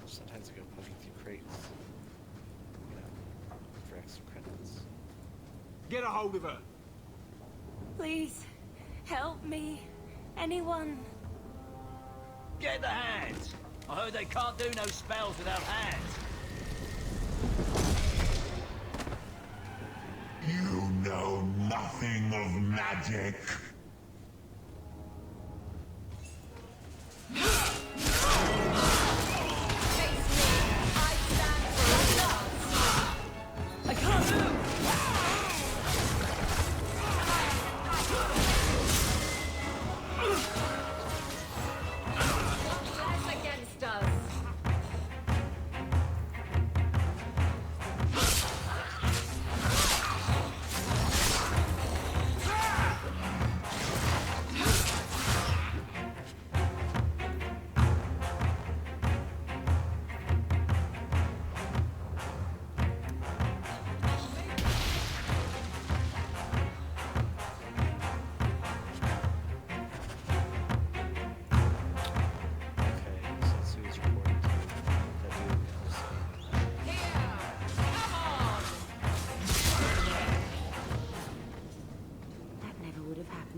Sometimes I go poking through crates, you know, for extra credits. Get a hold of her! Please, help me. Anyone. Get the hands! I heard they can't do no spells without hands. You know nothing of magic.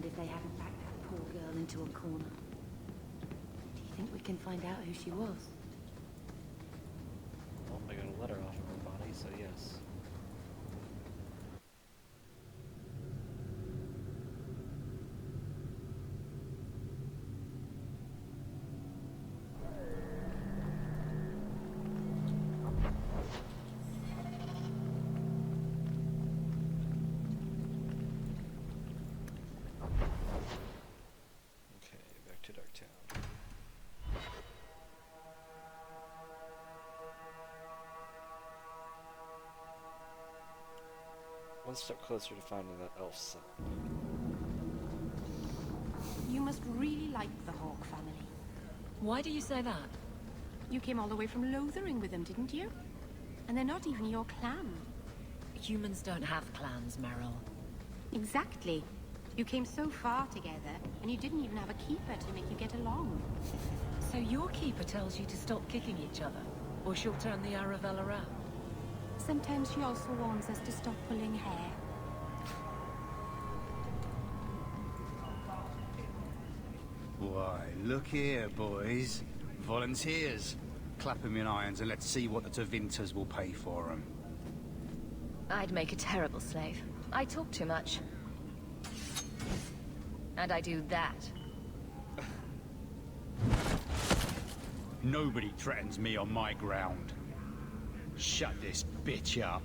if they hadn't backed that poor girl into a corner. Do you think we can find out who she was? Well, I got a letter off of her body, so yes. One step closer to finding that elf son. You must really like the Hawke family. Why do you say that? You came all the way from Lothering with them, didn't you? And they're not even your clan. Humans don't have clans, Meryl. Exactly. You came so far together, and you didn't even have a keeper to make you get along. So your keeper tells you to stop kicking each other, or she'll turn the Aravel around? Sometimes she also warns us to stop pulling hair. Why, look here, boys. Volunteers. Clap 'em in irons and let's see what the Tevinters will pay for 'em. I'd make a terrible slave. I talk too much. And I do that. Nobody threatens me on my ground. Shut this bitch up.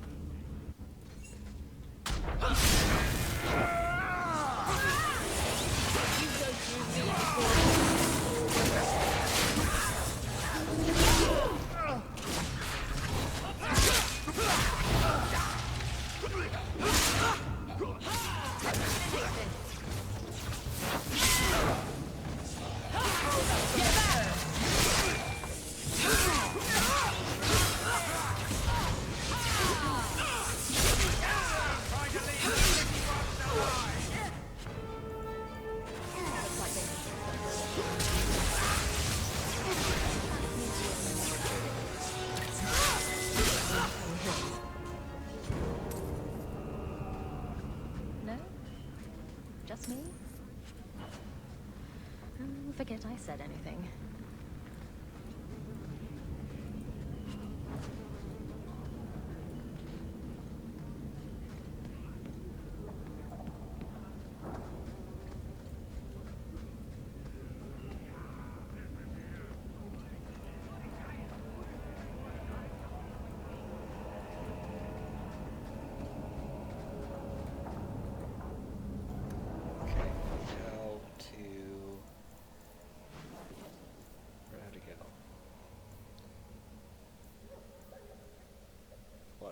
Just me? Forget I said anything.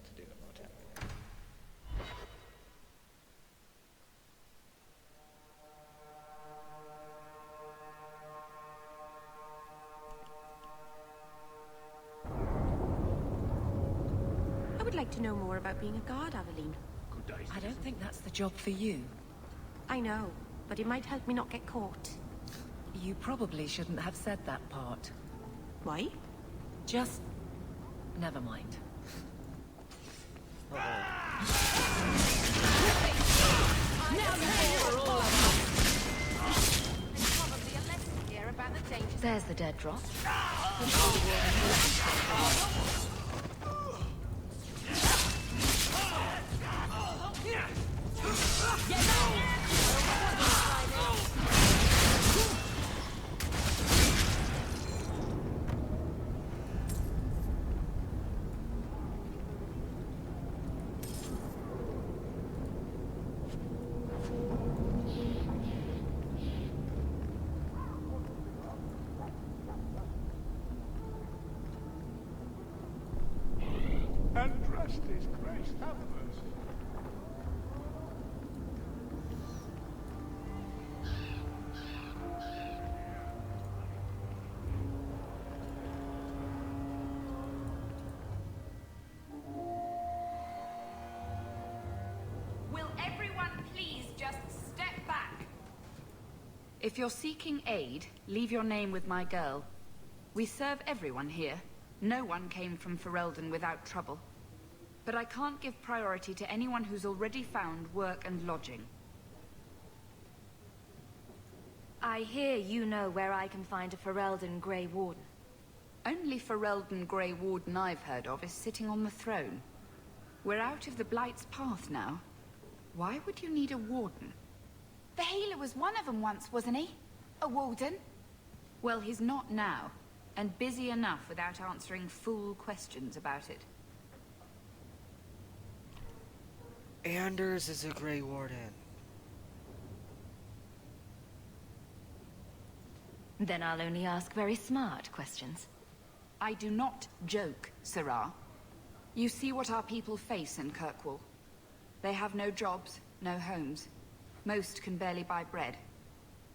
To do in Motown. I would like to know more about being a guard, Aveline. I don't think that's the job for you. I know, but it might help me not get caught. You probably shouldn't have said that part. Why? Just... never mind. There's the dead drop. Justice, Christ, have mercy. Will everyone please just step back? If you're seeking aid, leave your name with my girl. We serve everyone here. No one came from Ferelden without trouble. But I can't give priority to anyone who's already found work and lodging. I hear you know where I can find a Ferelden Grey Warden. Only Ferelden Grey Warden I've heard of is sitting on the throne. We're out of the Blight's path now. Why would you need a warden? The healer was one of them once, wasn't he? A warden? Well, he's not now, and busy enough without answering fool questions about it. Anders is a Grey Warden. Then I'll only ask very smart questions. I do not joke, Sirrah. You see what our people face in Kirkwall. They have no jobs, no homes. Most can barely buy bread.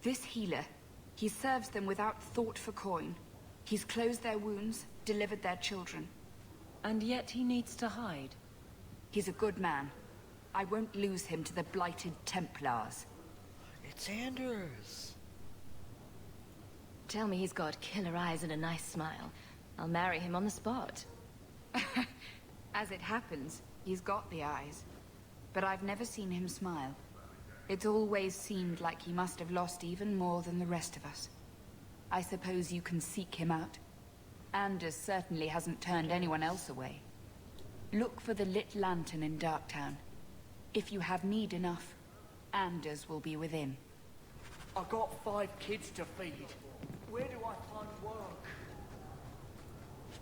This healer, he serves them without thought for coin. He's closed their wounds, delivered their children. And yet he needs to hide. He's a good man. I won't lose him to the Blighted Templars. It's Anders. Tell me he's got killer eyes and a nice smile. I'll marry him on the spot. As it happens, he's got the eyes. But I've never seen him smile. It's always seemed like he must have lost even more than the rest of us. I suppose you can seek him out. Anders certainly hasn't turned anyone else away. Look for the lit lantern in Darktown. If you have need enough, Anders will be within. I got 5 kids to feed. Where do I find work?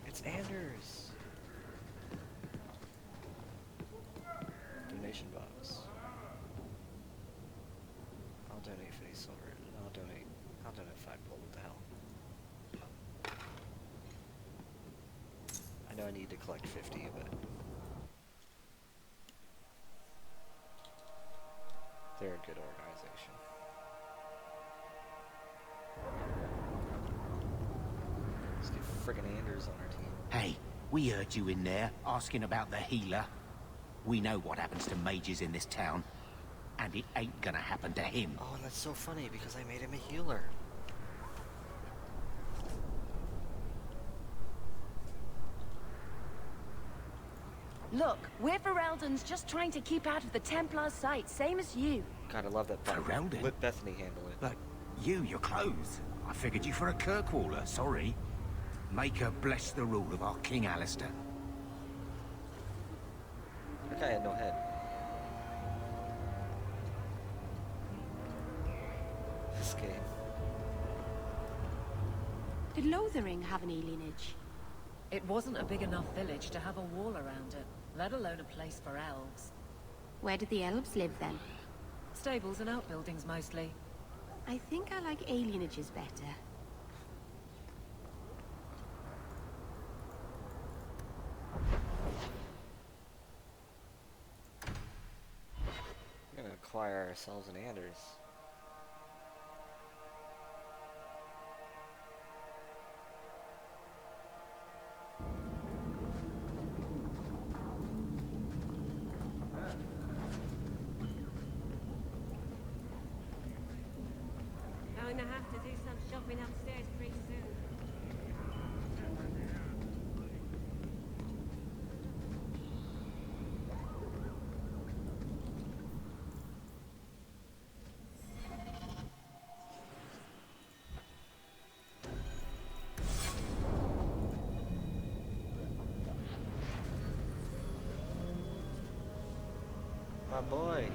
It's Anders. Donation box. I'll donate 50 silver. I'll donate 5 gold. What the hell? I know I need to collect 50, but they're a good organization. Let's get frickin' Anders on our team. Hey, we heard you in there, asking about the healer. We know what happens to mages in this town, and it ain't gonna happen to him. Oh, that's so funny, because I made him a healer. Look, we're Fereldans just trying to keep out of the Templar's sight, same as you. God, I love that. Ferelden? Let Bethany handle it. Like, your clothes. I figured you for a Kirkwaller, sorry. Make her bless the rule of our King Alistair. That guy had no head. This game. Did Lothering have any lineage? It wasn't a big enough village to have a wall around it, let alone a place for elves. Where did the elves live then? Stables and outbuildings mostly. I think I like alienages better. We're gonna acquire ourselves an Anders. Going to have to do some shopping upstairs pretty soon. My boy.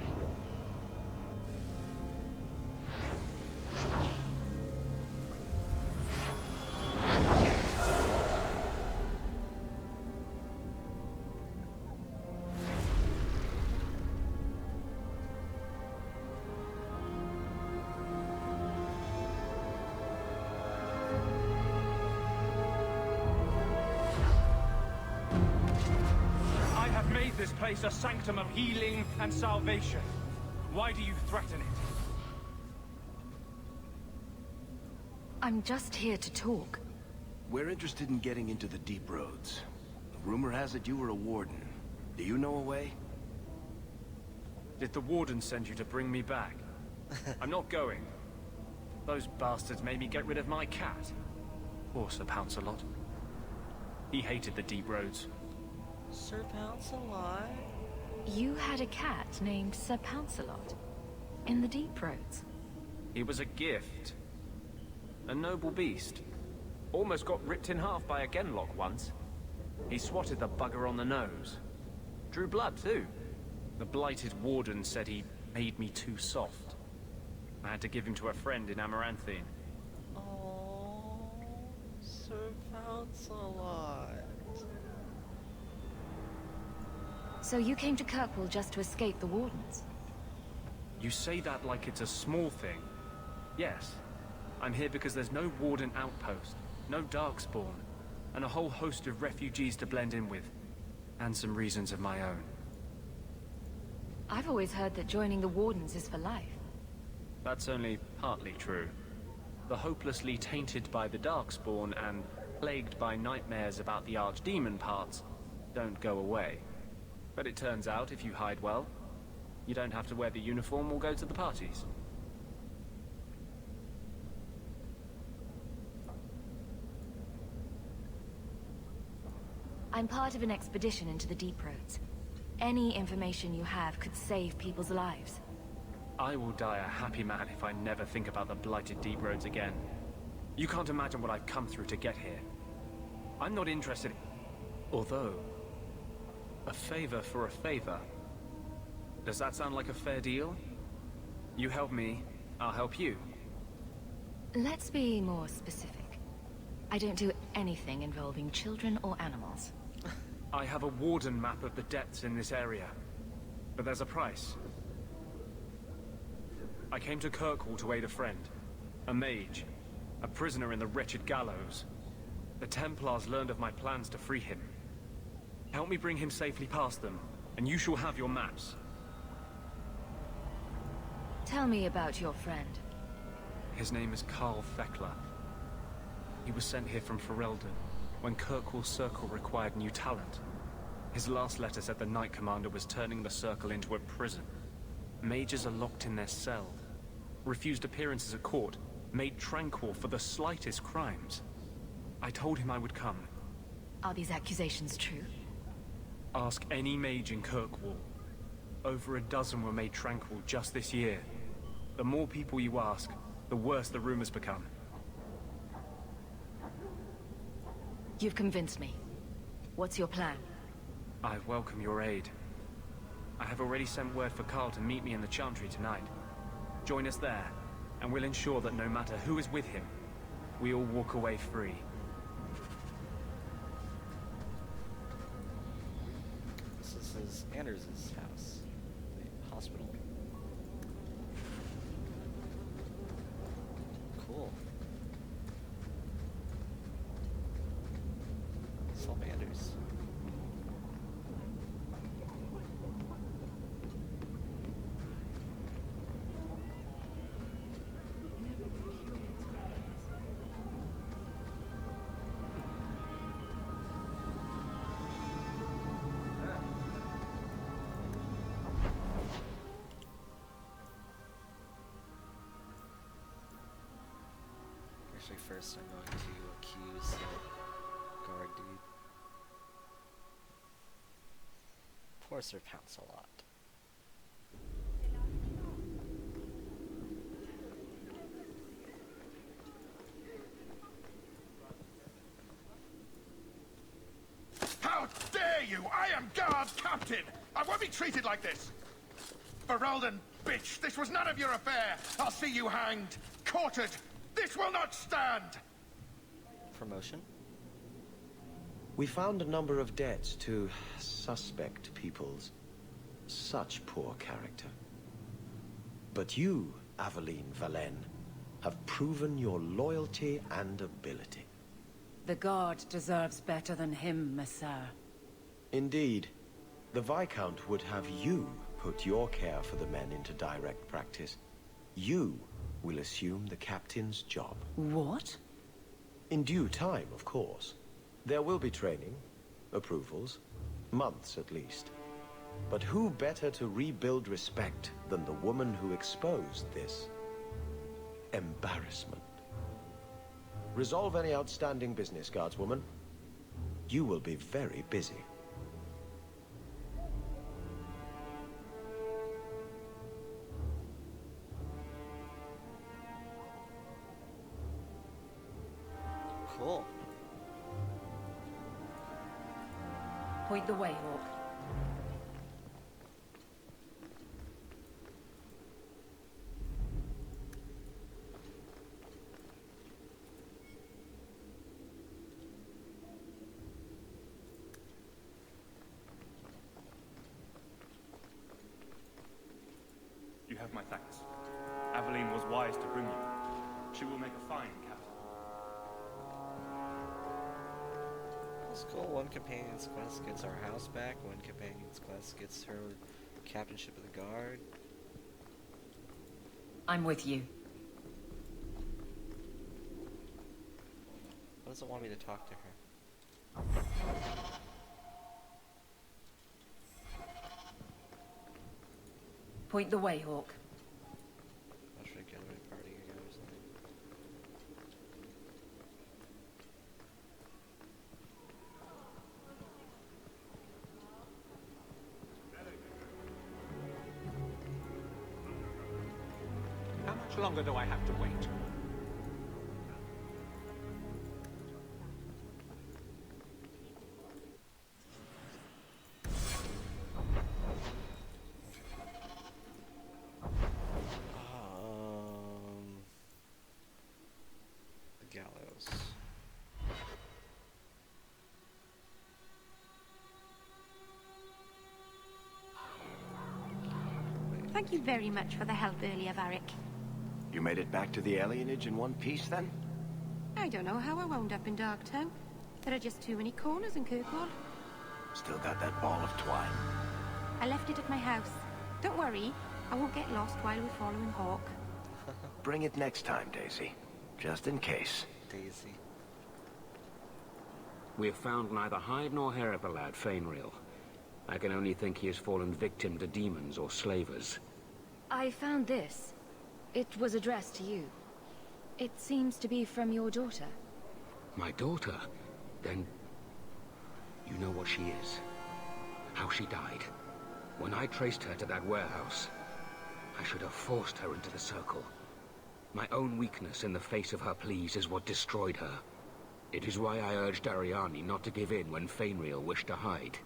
I have made this place a sanctum of healing and salvation. Why do you threaten it? I'm just here to talk. We're interested in getting into the deep roads. Rumor has it you were a warden. Do you know a way? Did the warden send you to bring me back? I'm not going. Those bastards made me get rid of my cat. Poor Sir Pouncelot. He hated the deep roads. Sir Pouncelot? You had a cat named Sir Pouncelot in the Deep Roads. He was a gift. A noble beast. Almost got ripped in half by a Genlock once. He swatted the bugger on the nose. Drew blood, too. The blighted warden said he made me too soft. I had to give him to a friend in Amaranthine. Oh, Sir Pouncelot. So you came to Kirkwall just to escape the Wardens? You say that like it's a small thing. Yes. I'm here because there's no Warden outpost, no Darkspawn, and a whole host of refugees to blend in with. And some reasons of my own. I've always heard that joining the Wardens is for life. That's only partly true. The hopelessly tainted by the Darkspawn and plagued by nightmares about the Archdemon parts don't go away. But it turns out, if you hide well, you don't have to wear the uniform or go to the parties. I'm part of an expedition into the Deep Roads. Any information you have could save people's lives. I will die a happy man if I never think about the blighted Deep Roads again. You can't imagine what I've come through to get here. I'm not interested. Although, a favor for a favor. Does that sound like a fair deal? You help me, I'll help you. Let's be more specific. I don't do anything involving children or animals. I have a warden map of the depths in this area. But there's a price. I came to Kirkwall to aid a friend. A mage. A prisoner in the wretched gallows. The Templars learned of my plans to free him. Help me bring him safely past them, and you shall have your maps. Tell me about your friend. His name is Carl Thekla. He was sent here from Ferelden, when Kirkwall Circle required new talent. His last letter said the Knight Commander was turning the Circle into a prison. Mages are locked in their cell, refused appearances at court, made tranquil for the slightest crimes. I told him I would come. Are these accusations true? Ask any mage in Kirkwall. Over a dozen were made tranquil just this year. The more people you ask, the worse the rumors become. You've convinced me. What's your plan? I welcome your aid. I have already sent word for Carl to meet me in the Chantry tonight. Join us there, and we'll ensure that no matter who is with him, we all walk away free. This is Anders' house. The hospital. Cool. Salamanders. Actually, first I'm going to accuse the guard dude. Poor Sir Pouncelot. How dare you! I am guard captain! I won't be treated like this! Ferelden, bitch, this was none of your affair! I'll see you hanged, quartered! This will not stand! Promotion? We found a number of debts to suspect peoples. Such poor character. But you, Aveline Valen, have proven your loyalty and ability. The guard deserves better than him, Messer. Indeed. The Viscount would have you put your care for the men into direct practice. You will assume the captain's job. What? In due time, of course. There will be training, approvals, months at least. But who better to rebuild respect than the woman who exposed this embarrassment? Resolve any outstanding business, guardswoman. You will be very busy. Cool. Point the way, Hawk. You have my thanks. Aveline was wise to bring you. She will make a fine captain. That's cool. One companion's quest gets our house back. One companion's quest gets her captainship of the guard. I'm with you. Why does it want me to talk to her? Point the way, Hawk. How should I get my party go or something? How much longer do I have to wait? The gallows. Thank you very much for the help earlier, Varric. You made it back to the alienage in one piece, then? I don't know how I wound up in Darktown. There are just too many corners in Kirkwall. Still got that ball of twine. I left it at my house. Don't worry, I won't get lost while we're following Hawk. Bring it next time, Daisy. Just in case. Daisy. We have found neither hide nor hair of the lad, Fainreal. I can only think he has fallen victim to demons or slavers. I found this. It was addressed to you. It seems to be from your daughter. My daughter? Then... you know what she is. How she died. When I traced her to that warehouse, I should have forced her into the circle. My own weakness in the face of her pleas is what destroyed her. It is why I urged Ariane not to give in when Fainreal wished to hide.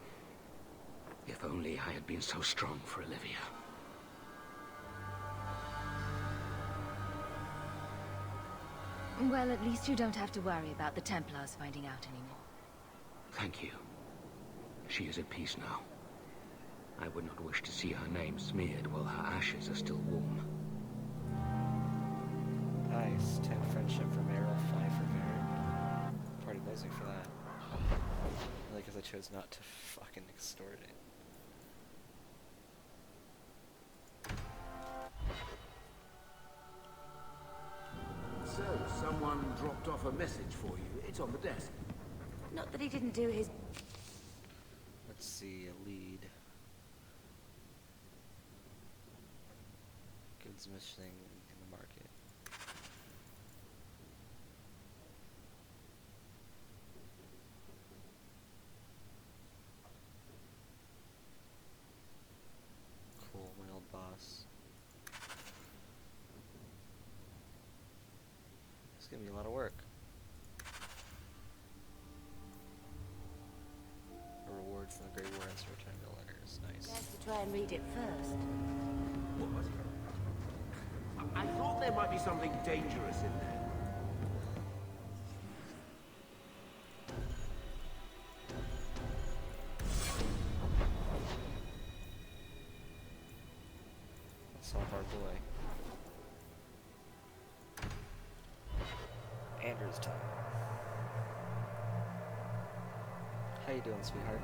If only I had been so strong for Olivia. Well, at least you don't have to worry about the Templars finding out anymore. Thank you. She is at peace now. I would not wish to see her name smeared while her ashes are still warm. Nice. 10 friendship for Meryl, 5 for Varric. Party music for that. Only because I chose not to fucking extort it. So, someone dropped off a message for you. It's on the desk. Not that he didn't do his... Let's see, a lead. Goods missing in the market. Cool, my old boss. It's gonna be a lot of work. A reward from the Great War answer return to letters. Nice. Best to try and read it first. What? I thought there might be something dangerous in there. Let's help our boy. Andrew's time. How you doing, sweetheart?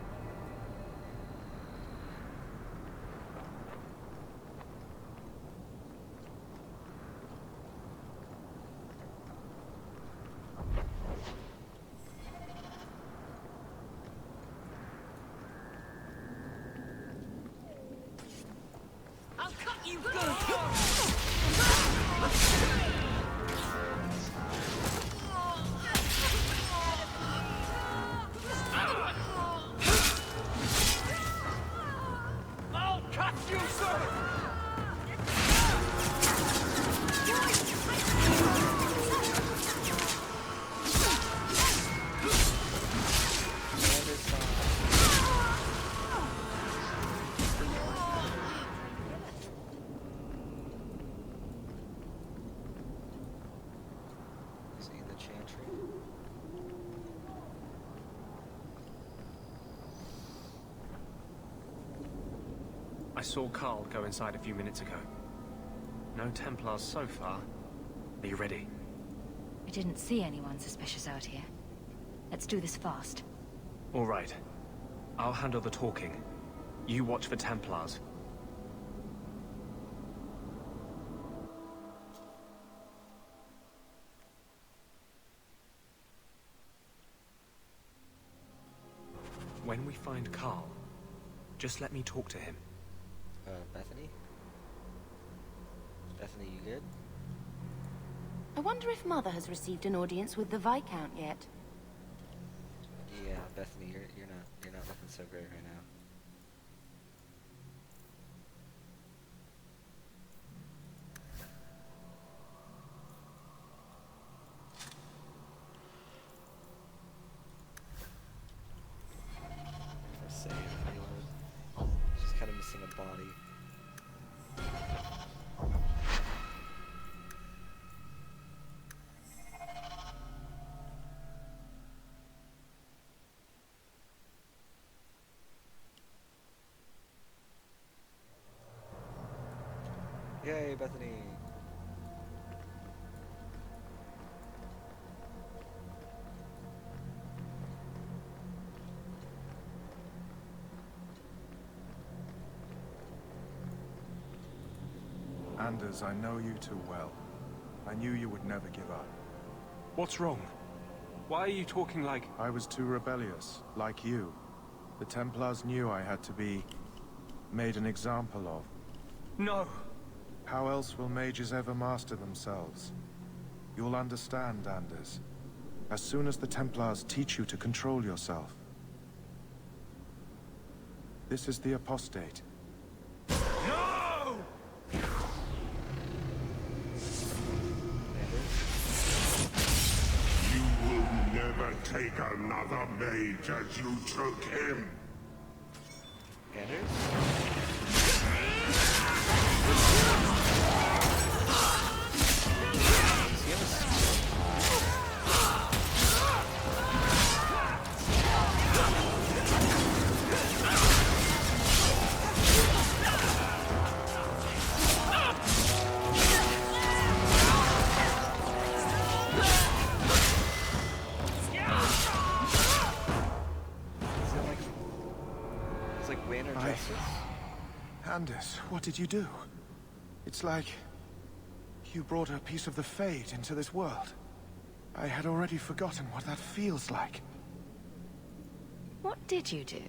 I'll cut you good! I'll cut you, sir! chantry. I saw Carl go inside a few minutes ago. No Templars so far. Are you ready? I didn't see anyone suspicious out here. Let's do this fast. All right. I'll handle the talking. You watch for Templars. When we find Carl, just let me talk to him. Bethany? Bethany, you good? I wonder if Mother has received an audience with the Viscount yet. Yeah, Bethany, you're not looking so great right now. Save, reload. She's kind of missing a body. Yay, Bethany! Anders, I know you too well. I knew you would never give up. What's wrong? Why are you talking like... I was too rebellious, like you. The Templars knew I had to be... made an example of. No! How else will mages ever master themselves? You'll understand, Anders. As soon as the Templars teach you to control yourself. This is the Apostate. No! You will never take another mage as you took him. Anders, what did you do? It's like... you brought a piece of the Fade into this world. I had already forgotten what that feels like. What did you do?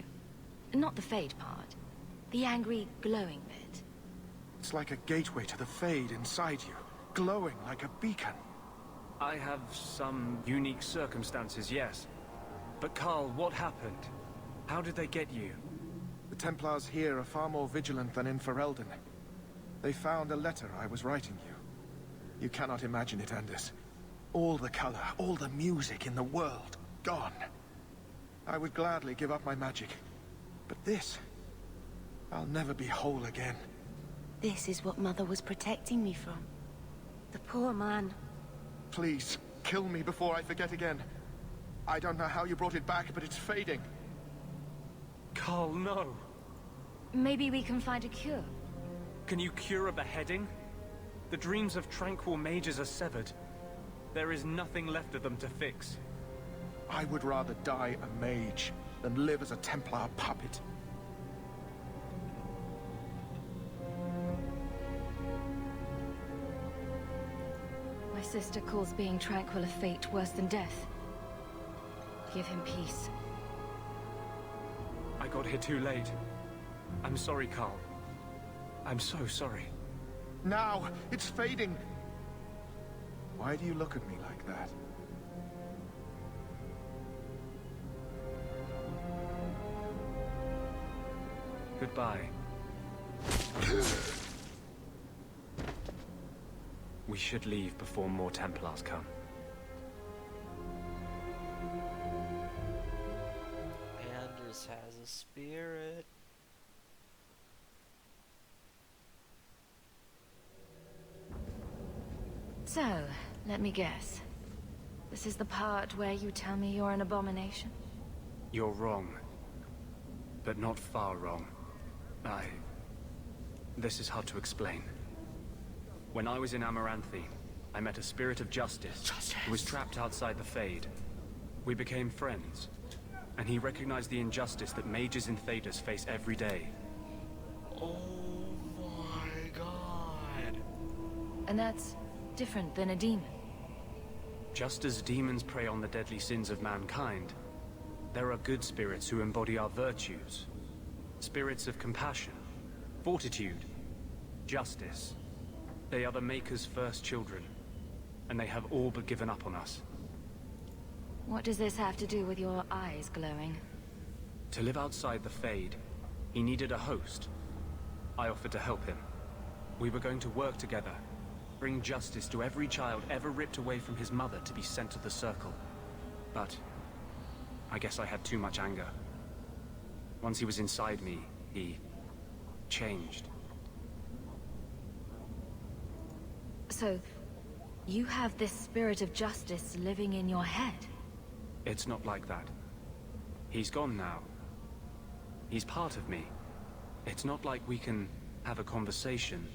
Not the Fade part. The angry, glowing bit. It's like a gateway to the Fade inside you, glowing like a beacon. I have some unique circumstances, yes. But Carl, what happened? How did they get you? The Templars here are far more vigilant than in Ferelden. They found a letter I was writing you. You cannot imagine it, Anders. All the color, all the music in the world, gone. I would gladly give up my magic. But this... I'll never be whole again. This is what Mother was protecting me from. The poor man. Please, kill me before I forget again. I don't know how you brought it back, but it's fading. Carl, no. Maybe we can find a cure. Can you cure a beheading? The dreams of tranquil mages are severed. There is nothing left of them to fix. I would rather die a mage than live as a Templar puppet. My sister calls being tranquil a fate worse than death. Give him peace. I got here too late. I'm sorry, Carl. I'm so sorry. Now! It's fading! Why do you look at me like that? Goodbye. We should leave before more Templars come. Anders has a spirit. So, let me guess. This is the part where you tell me you're an abomination? You're wrong. But not far wrong. This is hard to explain. When I was in Amaranthi, I met a spirit of justice who was trapped outside the Fade. We became friends, and he recognized the injustice that mages in Thedas face every day. Oh my god. And that's different than a demon. Just as demons prey on the deadly sins of mankind, there are good spirits who embody our virtues. Spirits of compassion, fortitude, justice. They are the Maker's first children, and they have all but given up on us. What does this have to do with your eyes glowing? To live outside the Fade, he needed a host. I offered to help him. We were going to work together, bring justice to every child ever ripped away from his mother to be sent to the Circle. But I guess I had too much anger. Once he was inside me, he changed. So, you have this spirit of justice living in your head? It's not like that. He's gone now. He's part of me. It's not like we can have a conversation.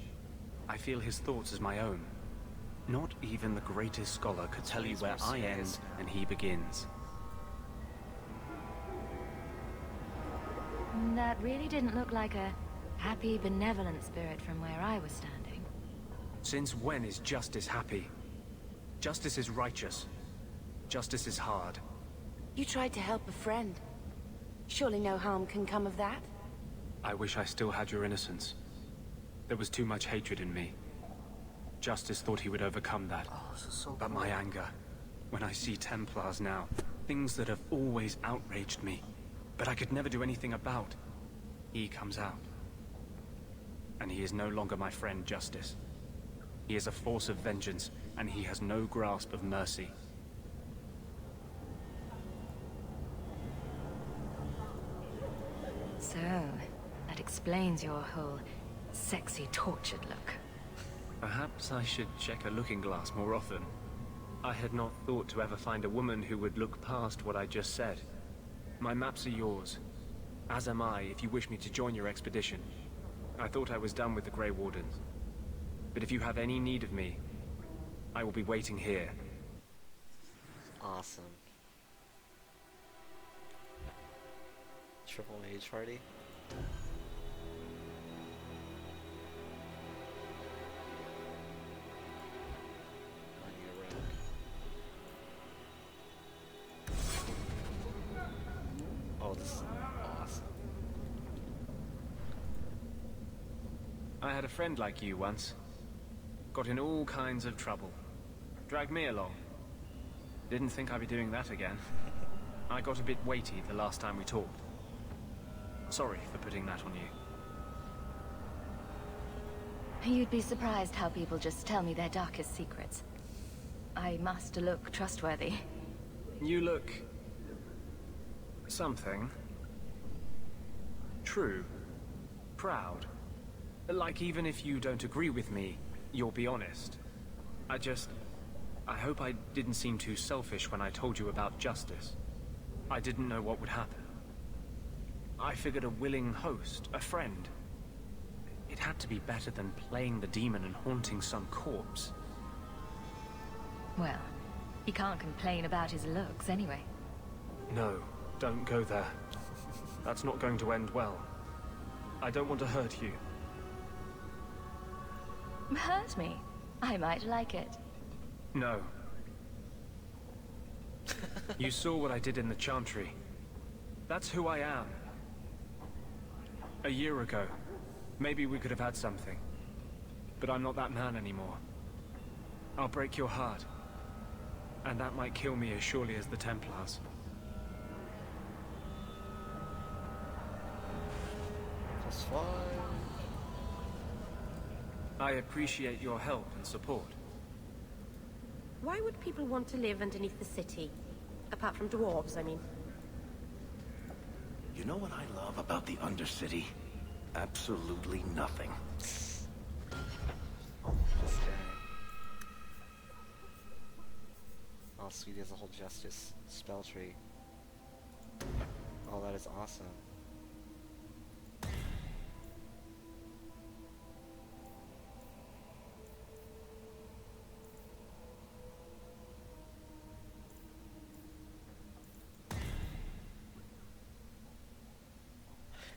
I feel his thoughts as my own. Not even the greatest scholar could tell you where I end and he begins. That really didn't look like a happy, benevolent spirit from where I was standing. Since when is justice happy? Justice is righteous. Justice is hard. You tried to help a friend. Surely no harm can come of that? I wish I still had your innocence. There was too much hatred in me. Justice thought he would overcome that. But my anger, when I see Templars now, things that have always outraged me, but I could never do anything about, he comes out. And he is no longer my friend, Justice. He is a force of vengeance, and he has no grasp of mercy. So, that explains your whole sexy, tortured look. Perhaps I should check a looking glass more often. I had not thought to ever find a woman who would look past what I just said. My maps are yours, as am I if you wish me to join your expedition. I thought I was done with the Grey Wardens. But if you have any need of me, I will be waiting here. Awesome. Triple mage party? Oh, this is awesome. I had a friend like you once. Got in all kinds of trouble. Dragged me along. Didn't think I'd be doing that again. I got a bit weighty the last time we talked. Sorry for putting that on you. You'd be surprised how people just tell me their darkest secrets. I must look trustworthy. You look... something. True. Proud. Like even if you don't agree with me, you'll be honest. I hope I didn't seem too selfish when I told you about Justice. I didn't know what would happen. I figured a willing host, a friend. It had to be better than playing the demon and haunting some corpse. Well, you can't complain about his looks anyway. No, don't go there. That's not going to end well. I don't want to hurt you. Hurt me? I might like it. No. You saw what I did in the Chantry. That's who I am. A year ago, maybe we could have had something. But I'm not that man anymore. I'll break your heart. And that might kill me as surely as the Templars. That's fine. I appreciate your help and support. Why would people want to live underneath the city? Apart from dwarves, I mean. You know what I love about the Undercity? Absolutely nothing. This guy. how sweet is the whole justice spell tree. Oh, that is awesome.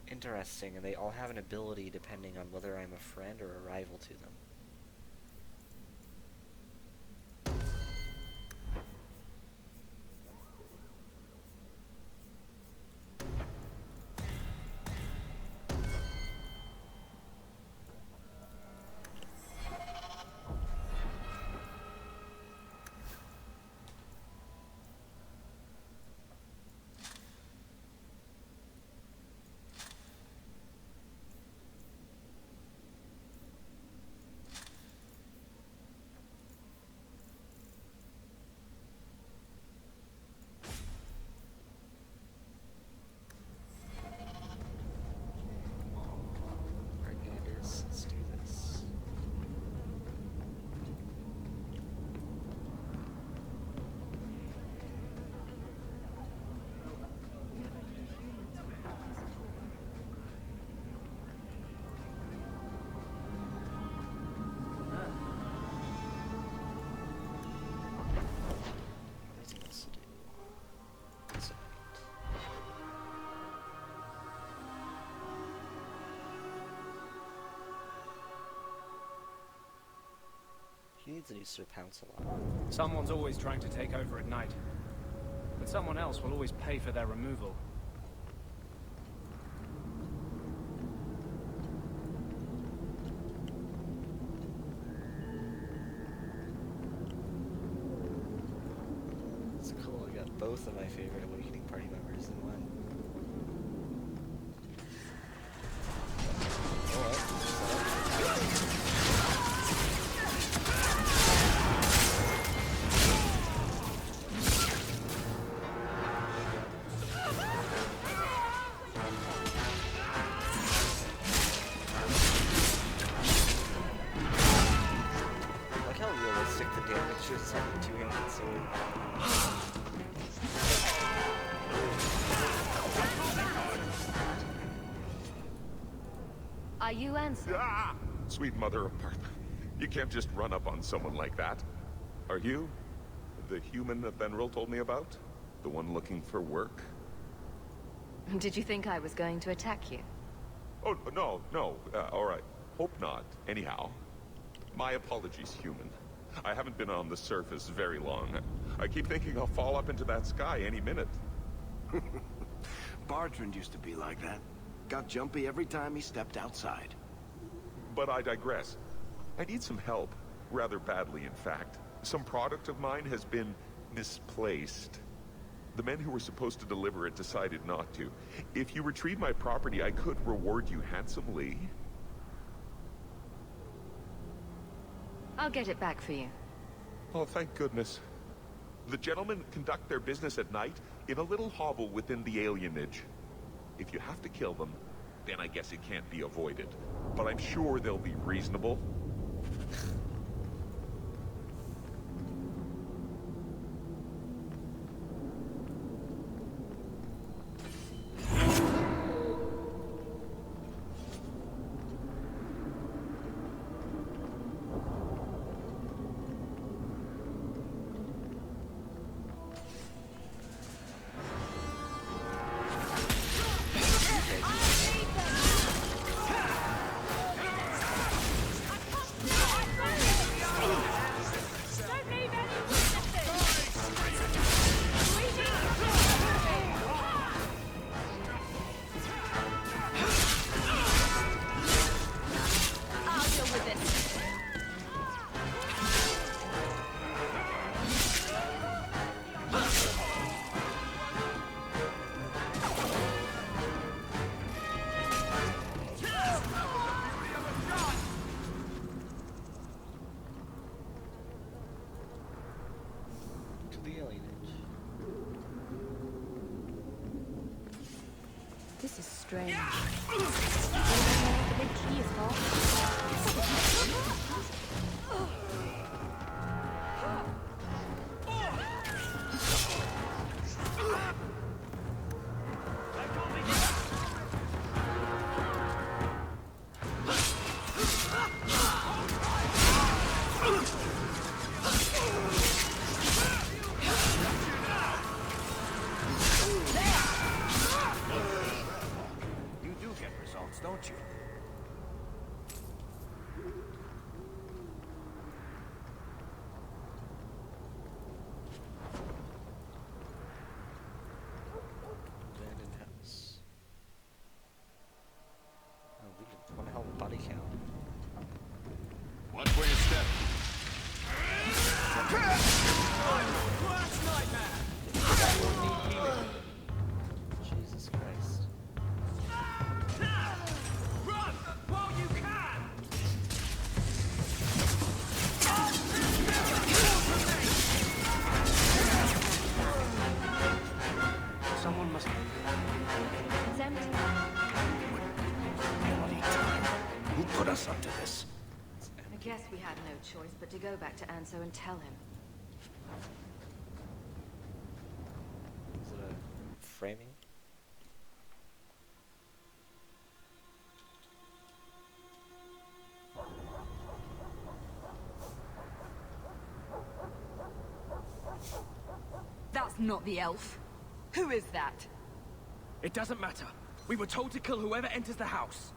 Interesting, and they all have an ability depending on whether I'm a friend or a rival to them. Let's do this. Anything else to do? That's He needs a new Sir Pouncelot. Someone's always trying to take over at night. But someone else will always pay for their removal. It's cool, I got both of my favorite Awakening Party members in one. Are you Ansel? Ah! Sweet mother of Parth. You can't just run up on someone like that. Are you the human that Benril told me about? The one looking for work? Did you think I was going to attack you? Oh, no. All right. Hope not. Anyhow, my apologies, human. I haven't been on the surface very long. I keep thinking I'll fall up into that sky any minute. Bartrand used to be like that. Got jumpy every time he stepped outside. But I digress. I need some help. Rather badly, in fact. Some product of mine has been misplaced. The men who were supposed to deliver it decided not to. If you retrieve my property, I could reward you handsomely. I'll get it back for you. Oh, thank goodness. The gentlemen conduct their business at night in a little hovel within the alienage. If you have to kill them, then I guess it can't be avoided. But I'm sure they'll be reasonable. This is strange. I don't know what the big tree is for. choice but to go back to Anso and tell him. Is it a framing? That's not the elf. Who is that? It doesn't matter. We were told to kill whoever enters the house.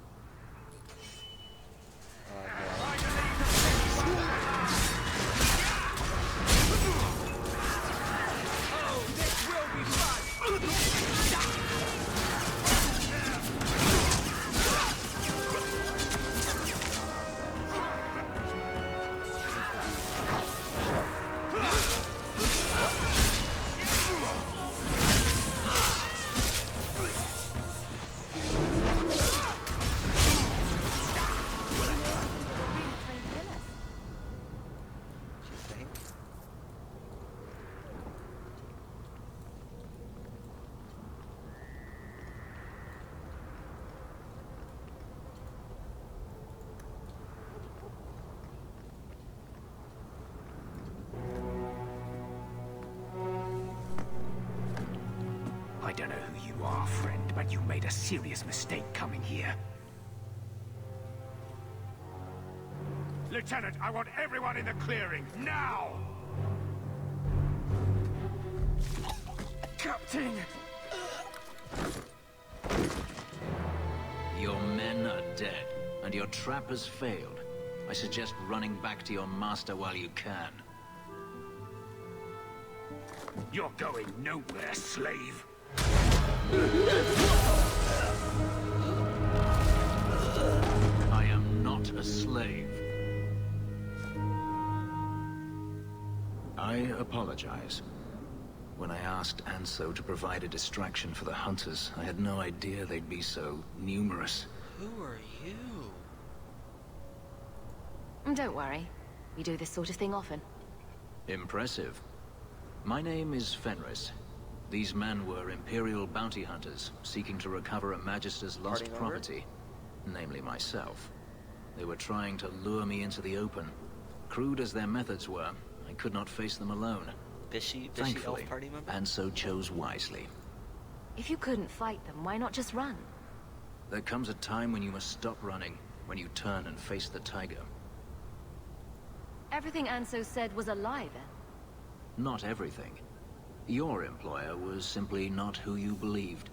Oh, this will be fun! I don't know who you are, friend, but you made a serious mistake coming here. Lieutenant, I want everyone in the clearing, now! Captain! Your men are dead, and your trap has failed. I suggest running back to your master while you can. You're going nowhere, slave. I am not a slave. I apologize. When I asked Anso to provide a distraction for the hunters, I had no idea they'd be so numerous. Who are you? Don't worry. We do this sort of thing often. Impressive. My name is Fenris. These men were Imperial bounty hunters, seeking to recover a Magister's lost property, namely myself. They were trying to lure me into the open. Crude as their methods were, I could not face them alone. Bishy elf Thankfully, party member? Anso chose wisely. If you couldn't fight them, why not just run? There comes a time when you must stop running, when you turn and face the tiger. Everything Anso said was a lie, then? Not everything. Your employer was simply not who you believed.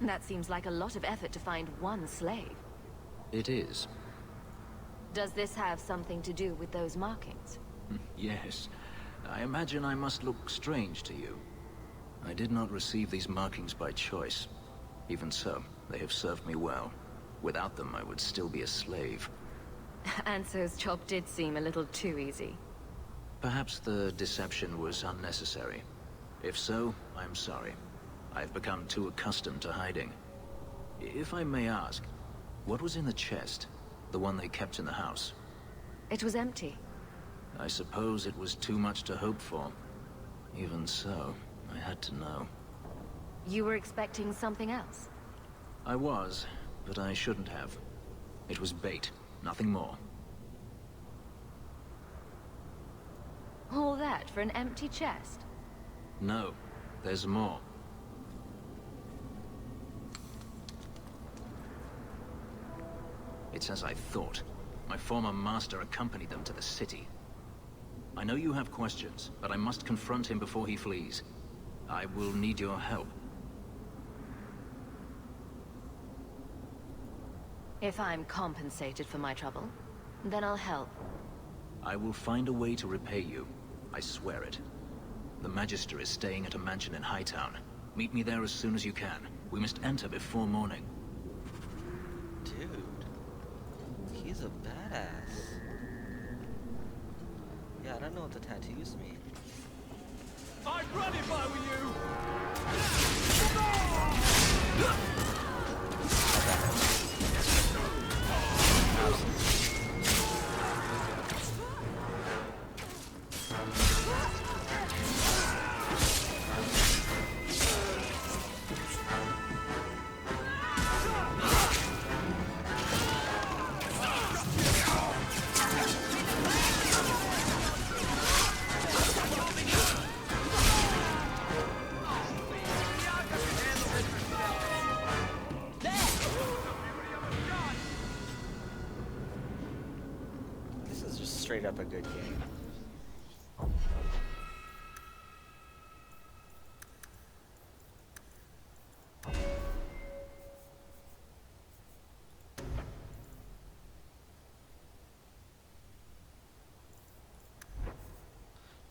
That seems like a lot of effort to find one slave. It is. Does this have something to do with those markings? Yes. I imagine I must look strange to you. I did not receive these markings by choice. Even so, they have served me well. Without them, I would still be a slave. Anso's job did seem a little too easy. Perhaps the deception was unnecessary. If so, I'm sorry. I've become too accustomed to hiding. If I may ask, what was in the chest? The one they kept in the house? It was empty. I suppose it was too much to hope for. Even so, I had to know. You were expecting something else? I was, but I shouldn't have. It was bait, nothing more. All that for an empty chest? No, there's more. It's as I thought. My former master accompanied them to the city. I know you have questions, but I must confront him before he flees. I will need your help. If I'm compensated for my trouble, then I'll help. I will find a way to repay you. I swear it. The Magister is staying at a mansion in Hightown. Meet me there as soon as you can. We must enter before morning. Dude, he's a badass. Yeah, I don't know what the tattoos mean. I'd run if I were you! straight up a good game.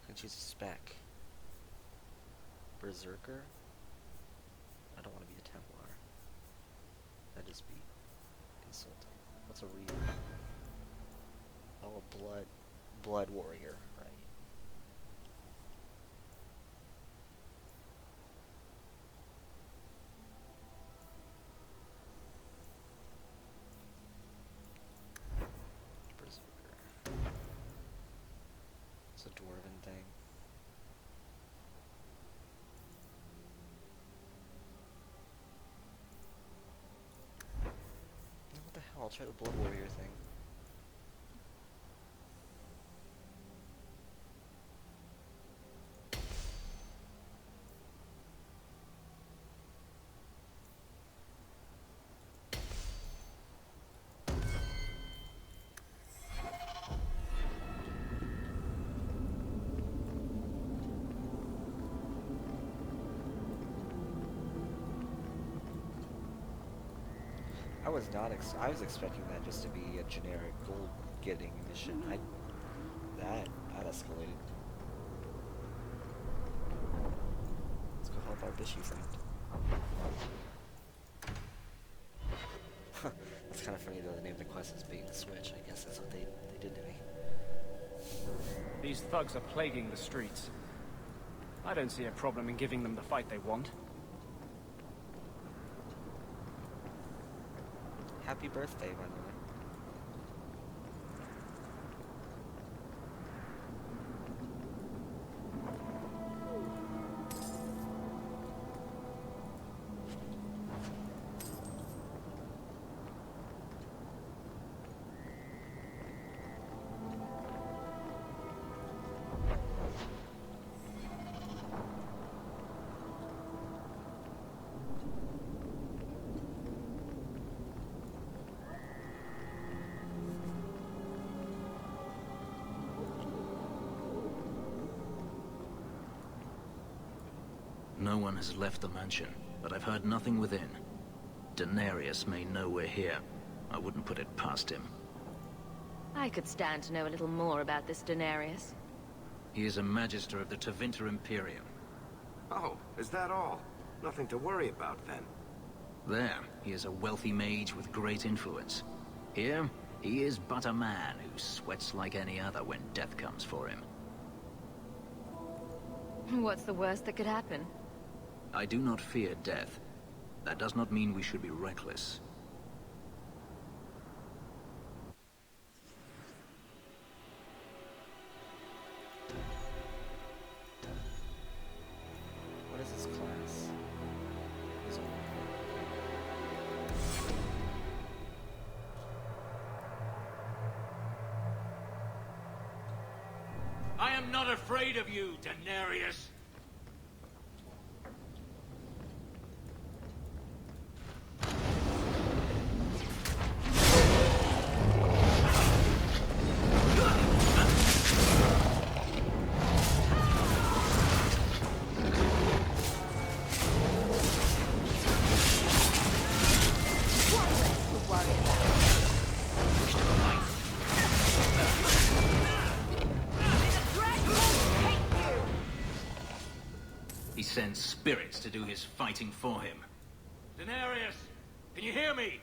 Can choose a spec. Berserker? I don't want to be a Templar. That'd just be insulting. What's a reader? Oh, a blood warrior, right. Berserker. It's a dwarven thing. What the hell? I'll try the blood warrior thing. I was expecting that just to be a generic gold getting mission. That escalated. Let's go help our Bishy friend. That's kind of funny though, they named the quest as being Switch. I guess that's what they did to me. These thugs are plaguing the streets. I don't see a problem in giving them the fight they want. Happy birthday, by the way. No one has left the mansion, but I've heard nothing within. Denarius may know we're here. I wouldn't put it past him. I could stand to know a little more about this Denarius. He is a Magister of the Tevinter Imperium. Oh, is that all? Nothing to worry about, then. There, he is a wealthy mage with great influence. Here, he is but a man who sweats like any other when death comes for him. What's the worst that could happen? I do not fear death. That does not mean we should be reckless. What is this class? I am not afraid of you, Denarius. Sends spirits to do his fighting for him. Denarius, can you hear me?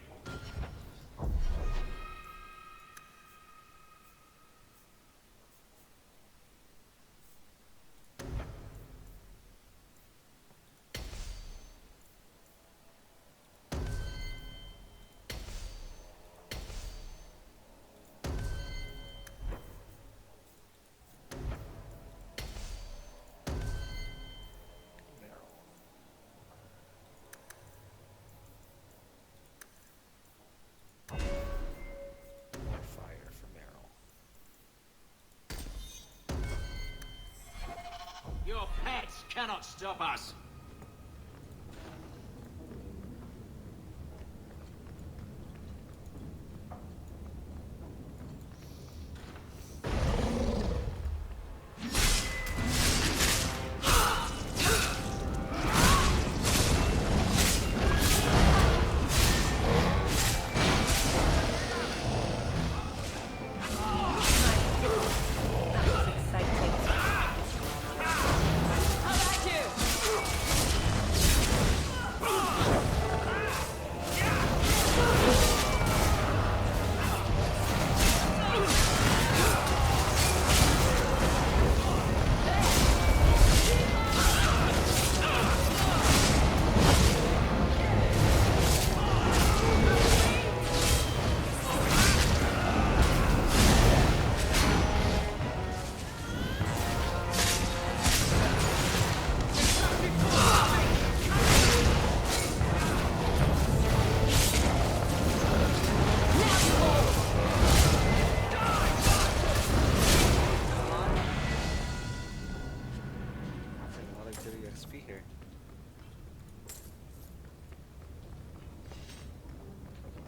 Your pets cannot stop us. see here?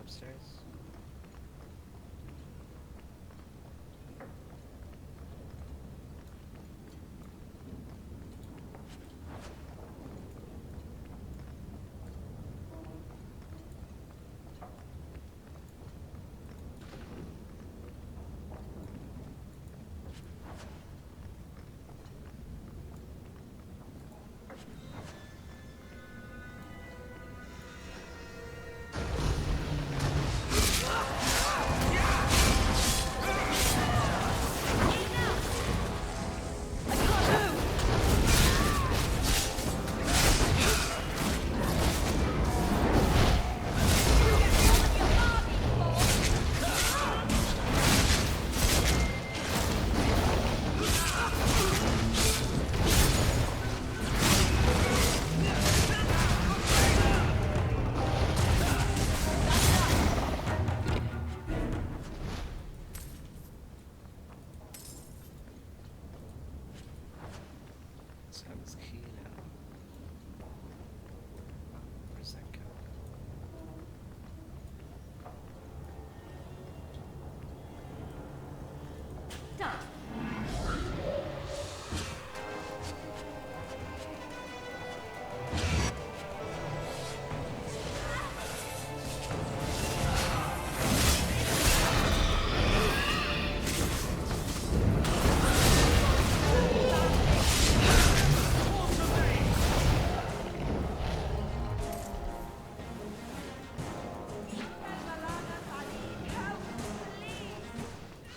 Upstairs?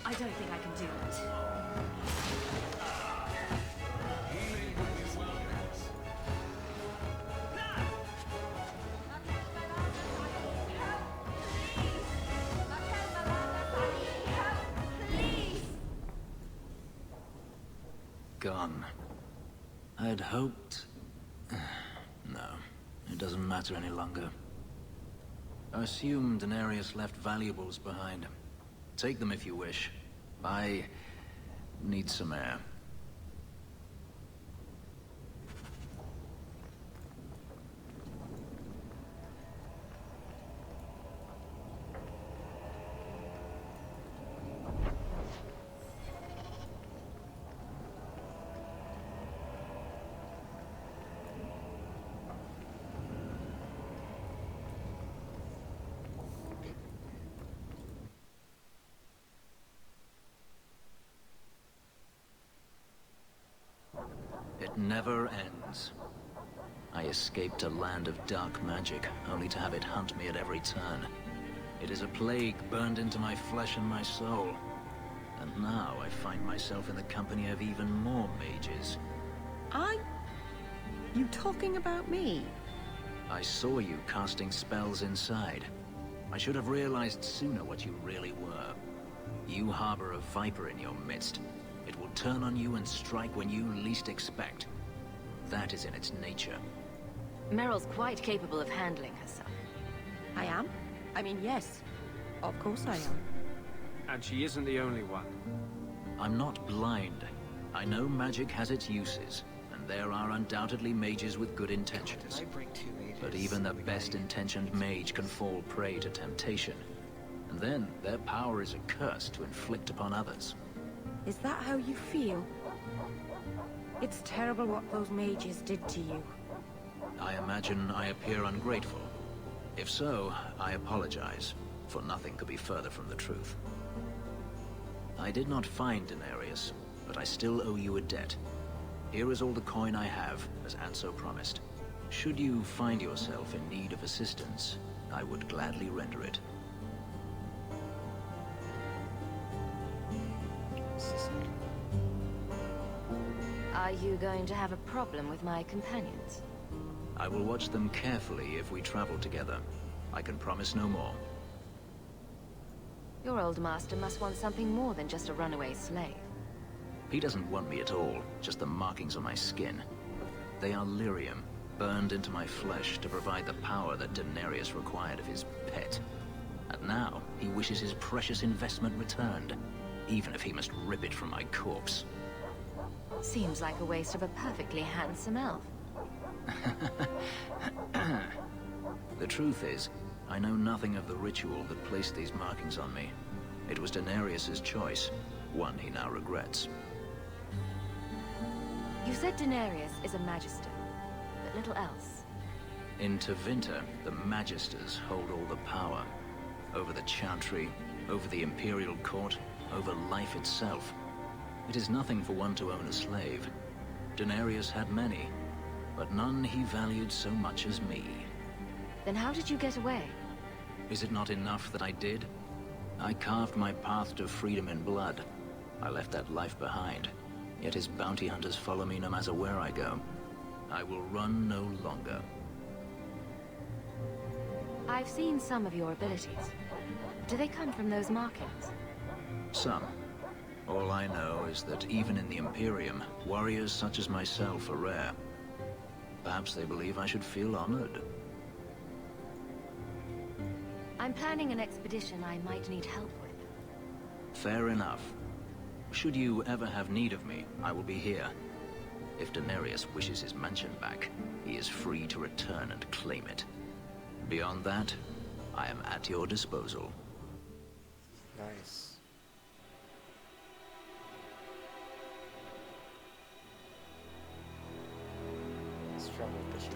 I don't think I can do that. Gone. I'd hoped... No, it doesn't matter any longer. I assume Daenerys left valuables behind. Take them if you wish. I need some air. It never ends. I escaped a land of dark magic, only to have it hunt me at every turn. It is a plague burned into my flesh and my soul. And now I find myself in the company of even more mages. You talking about me? I saw you casting spells inside. I should have realized sooner what you really were. You harbor a viper in your midst. It will turn on you and strike when you least expect. That is in its nature. Meryl's quite capable of handling herself. I am? I mean, yes. Of course I am. And she isn't the only one. I'm not blind. I know magic has its uses, and there are undoubtedly mages with good intentions. But even the best-intentioned mage can fall prey to temptation. And then their power is a curse to inflict upon others. Is that how you feel? It's terrible what those mages did to you. I imagine I appear ungrateful. If so, I apologize, for nothing could be further from the truth. I did not find Daenerys, but I still owe you a debt. Here is all the coin I have, as Anso promised. Should you find yourself in need of assistance, I would gladly render it. Are you going to have a problem with my companions? I will watch them carefully if we travel together. I can promise no more. Your old master must want something more than just a runaway slave. He doesn't want me at all, just the markings on my skin. They are lyrium, burned into my flesh to provide the power that Daenerys required of his pet. And now, he wishes his precious investment returned, even if he must rip it from my corpse. Seems like a waste of a perfectly handsome elf. The truth is, I know nothing of the ritual that placed these markings on me. It was Denarius's choice, one he now regrets. You said Denarius is a magister, but little else. In Tevinter, the Magisters hold all the power. Over the Chantry, over the Imperial Court, over life itself. It is nothing for one to own a slave. Denarius had many, but none he valued so much as me. Then how did you get away? Is it not enough that I did? I carved my path to freedom in blood. I left that life behind. Yet his bounty hunters follow me no matter where I go. I will run no longer. I've seen some of your abilities. Do they come from those markings? Some. All I know is that even in the Imperium, warriors such as myself are rare. Perhaps they believe I should feel honored. I'm planning an expedition I might need help with. Fair enough. Should you ever have need of me, I will be here. If Denarius wishes his mansion back, he is free to return and claim it. Beyond that, I am at your disposal. Nice. Struggle bishop.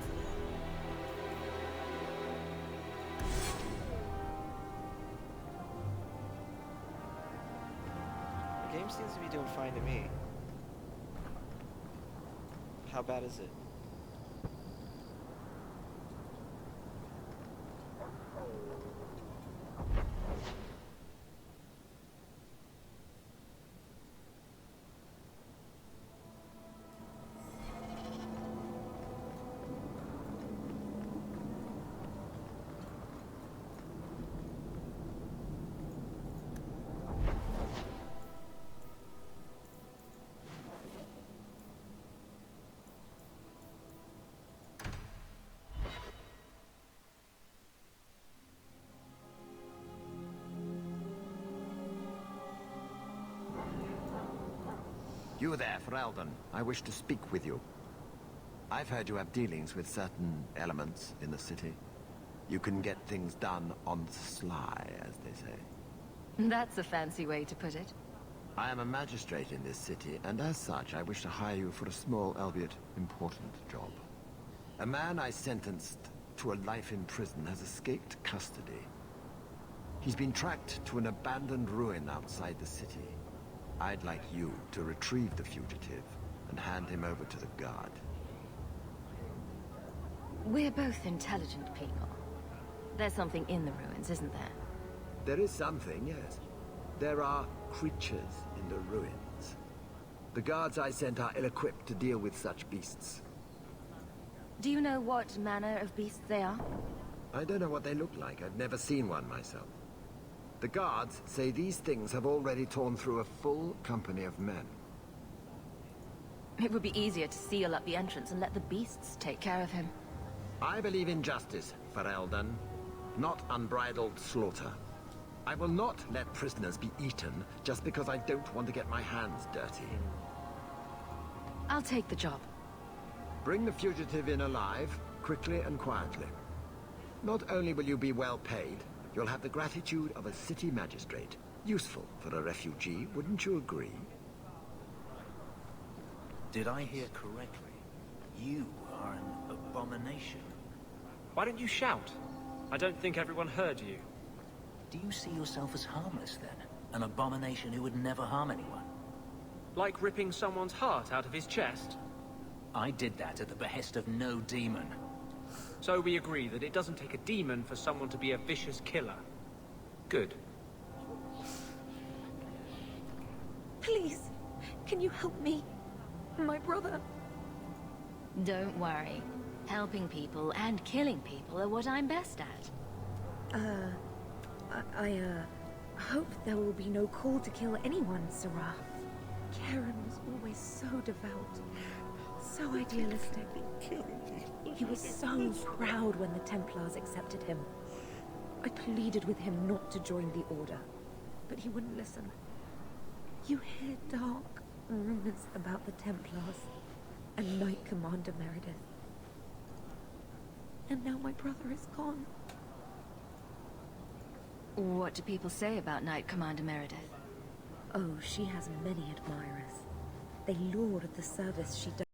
The game seems to be doing fine to me. How bad is it? You there, Ferelden. I wish to speak with you. I've heard you have dealings with certain elements in the city. You can get things done on the sly, as they say. That's a fancy way to put it. I am a magistrate in this city, and as such, I wish to hire you for a small, albeit important, job. A man I sentenced to a life in prison has escaped custody. He's been tracked to an abandoned ruin outside the city. I'd like you to retrieve the fugitive and hand him over to the guard. We're both intelligent people. There's something in the ruins, isn't there? There is something, yes. There are creatures in the ruins. The guards I sent are ill-equipped to deal with such beasts. Do you know what manner of beasts they are? I don't know what they look like. I've never seen one myself. The guards say these things have already torn through a full company of men. It would be easier to seal up the entrance and let the beasts take care of him. I believe in justice, Ferelden, not unbridled slaughter. I will not let prisoners be eaten just because I don't want to get my hands dirty. I'll take the job. Bring the fugitive in alive, quickly and quietly. Not only will you be well paid, you'll have the gratitude of a city magistrate. Useful for a refugee, wouldn't you agree? Did I hear correctly? You are an abomination. Why don't you shout? I don't think everyone heard you. Do you see yourself as harmless, then? An abomination who would never harm anyone? Like ripping someone's heart out of his chest? I did that at the behest of no demon. So we agree that it doesn't take a demon for someone to be a vicious killer. Good. Please, can you help me? My brother. Don't worry. Helping people and killing people are what I'm best at. I hope there will be no call to kill anyone, Sarah. Karen was always so devout, so idealistic. He was so proud when the Templars accepted him. I pleaded with him not to join the Order, but he wouldn't listen. You hear dark rumors about the Templars and Knight Commander Meredith. And now my brother is gone. What do people say about Knight Commander Meredith? Oh, she has many admirers. They laud the service she does.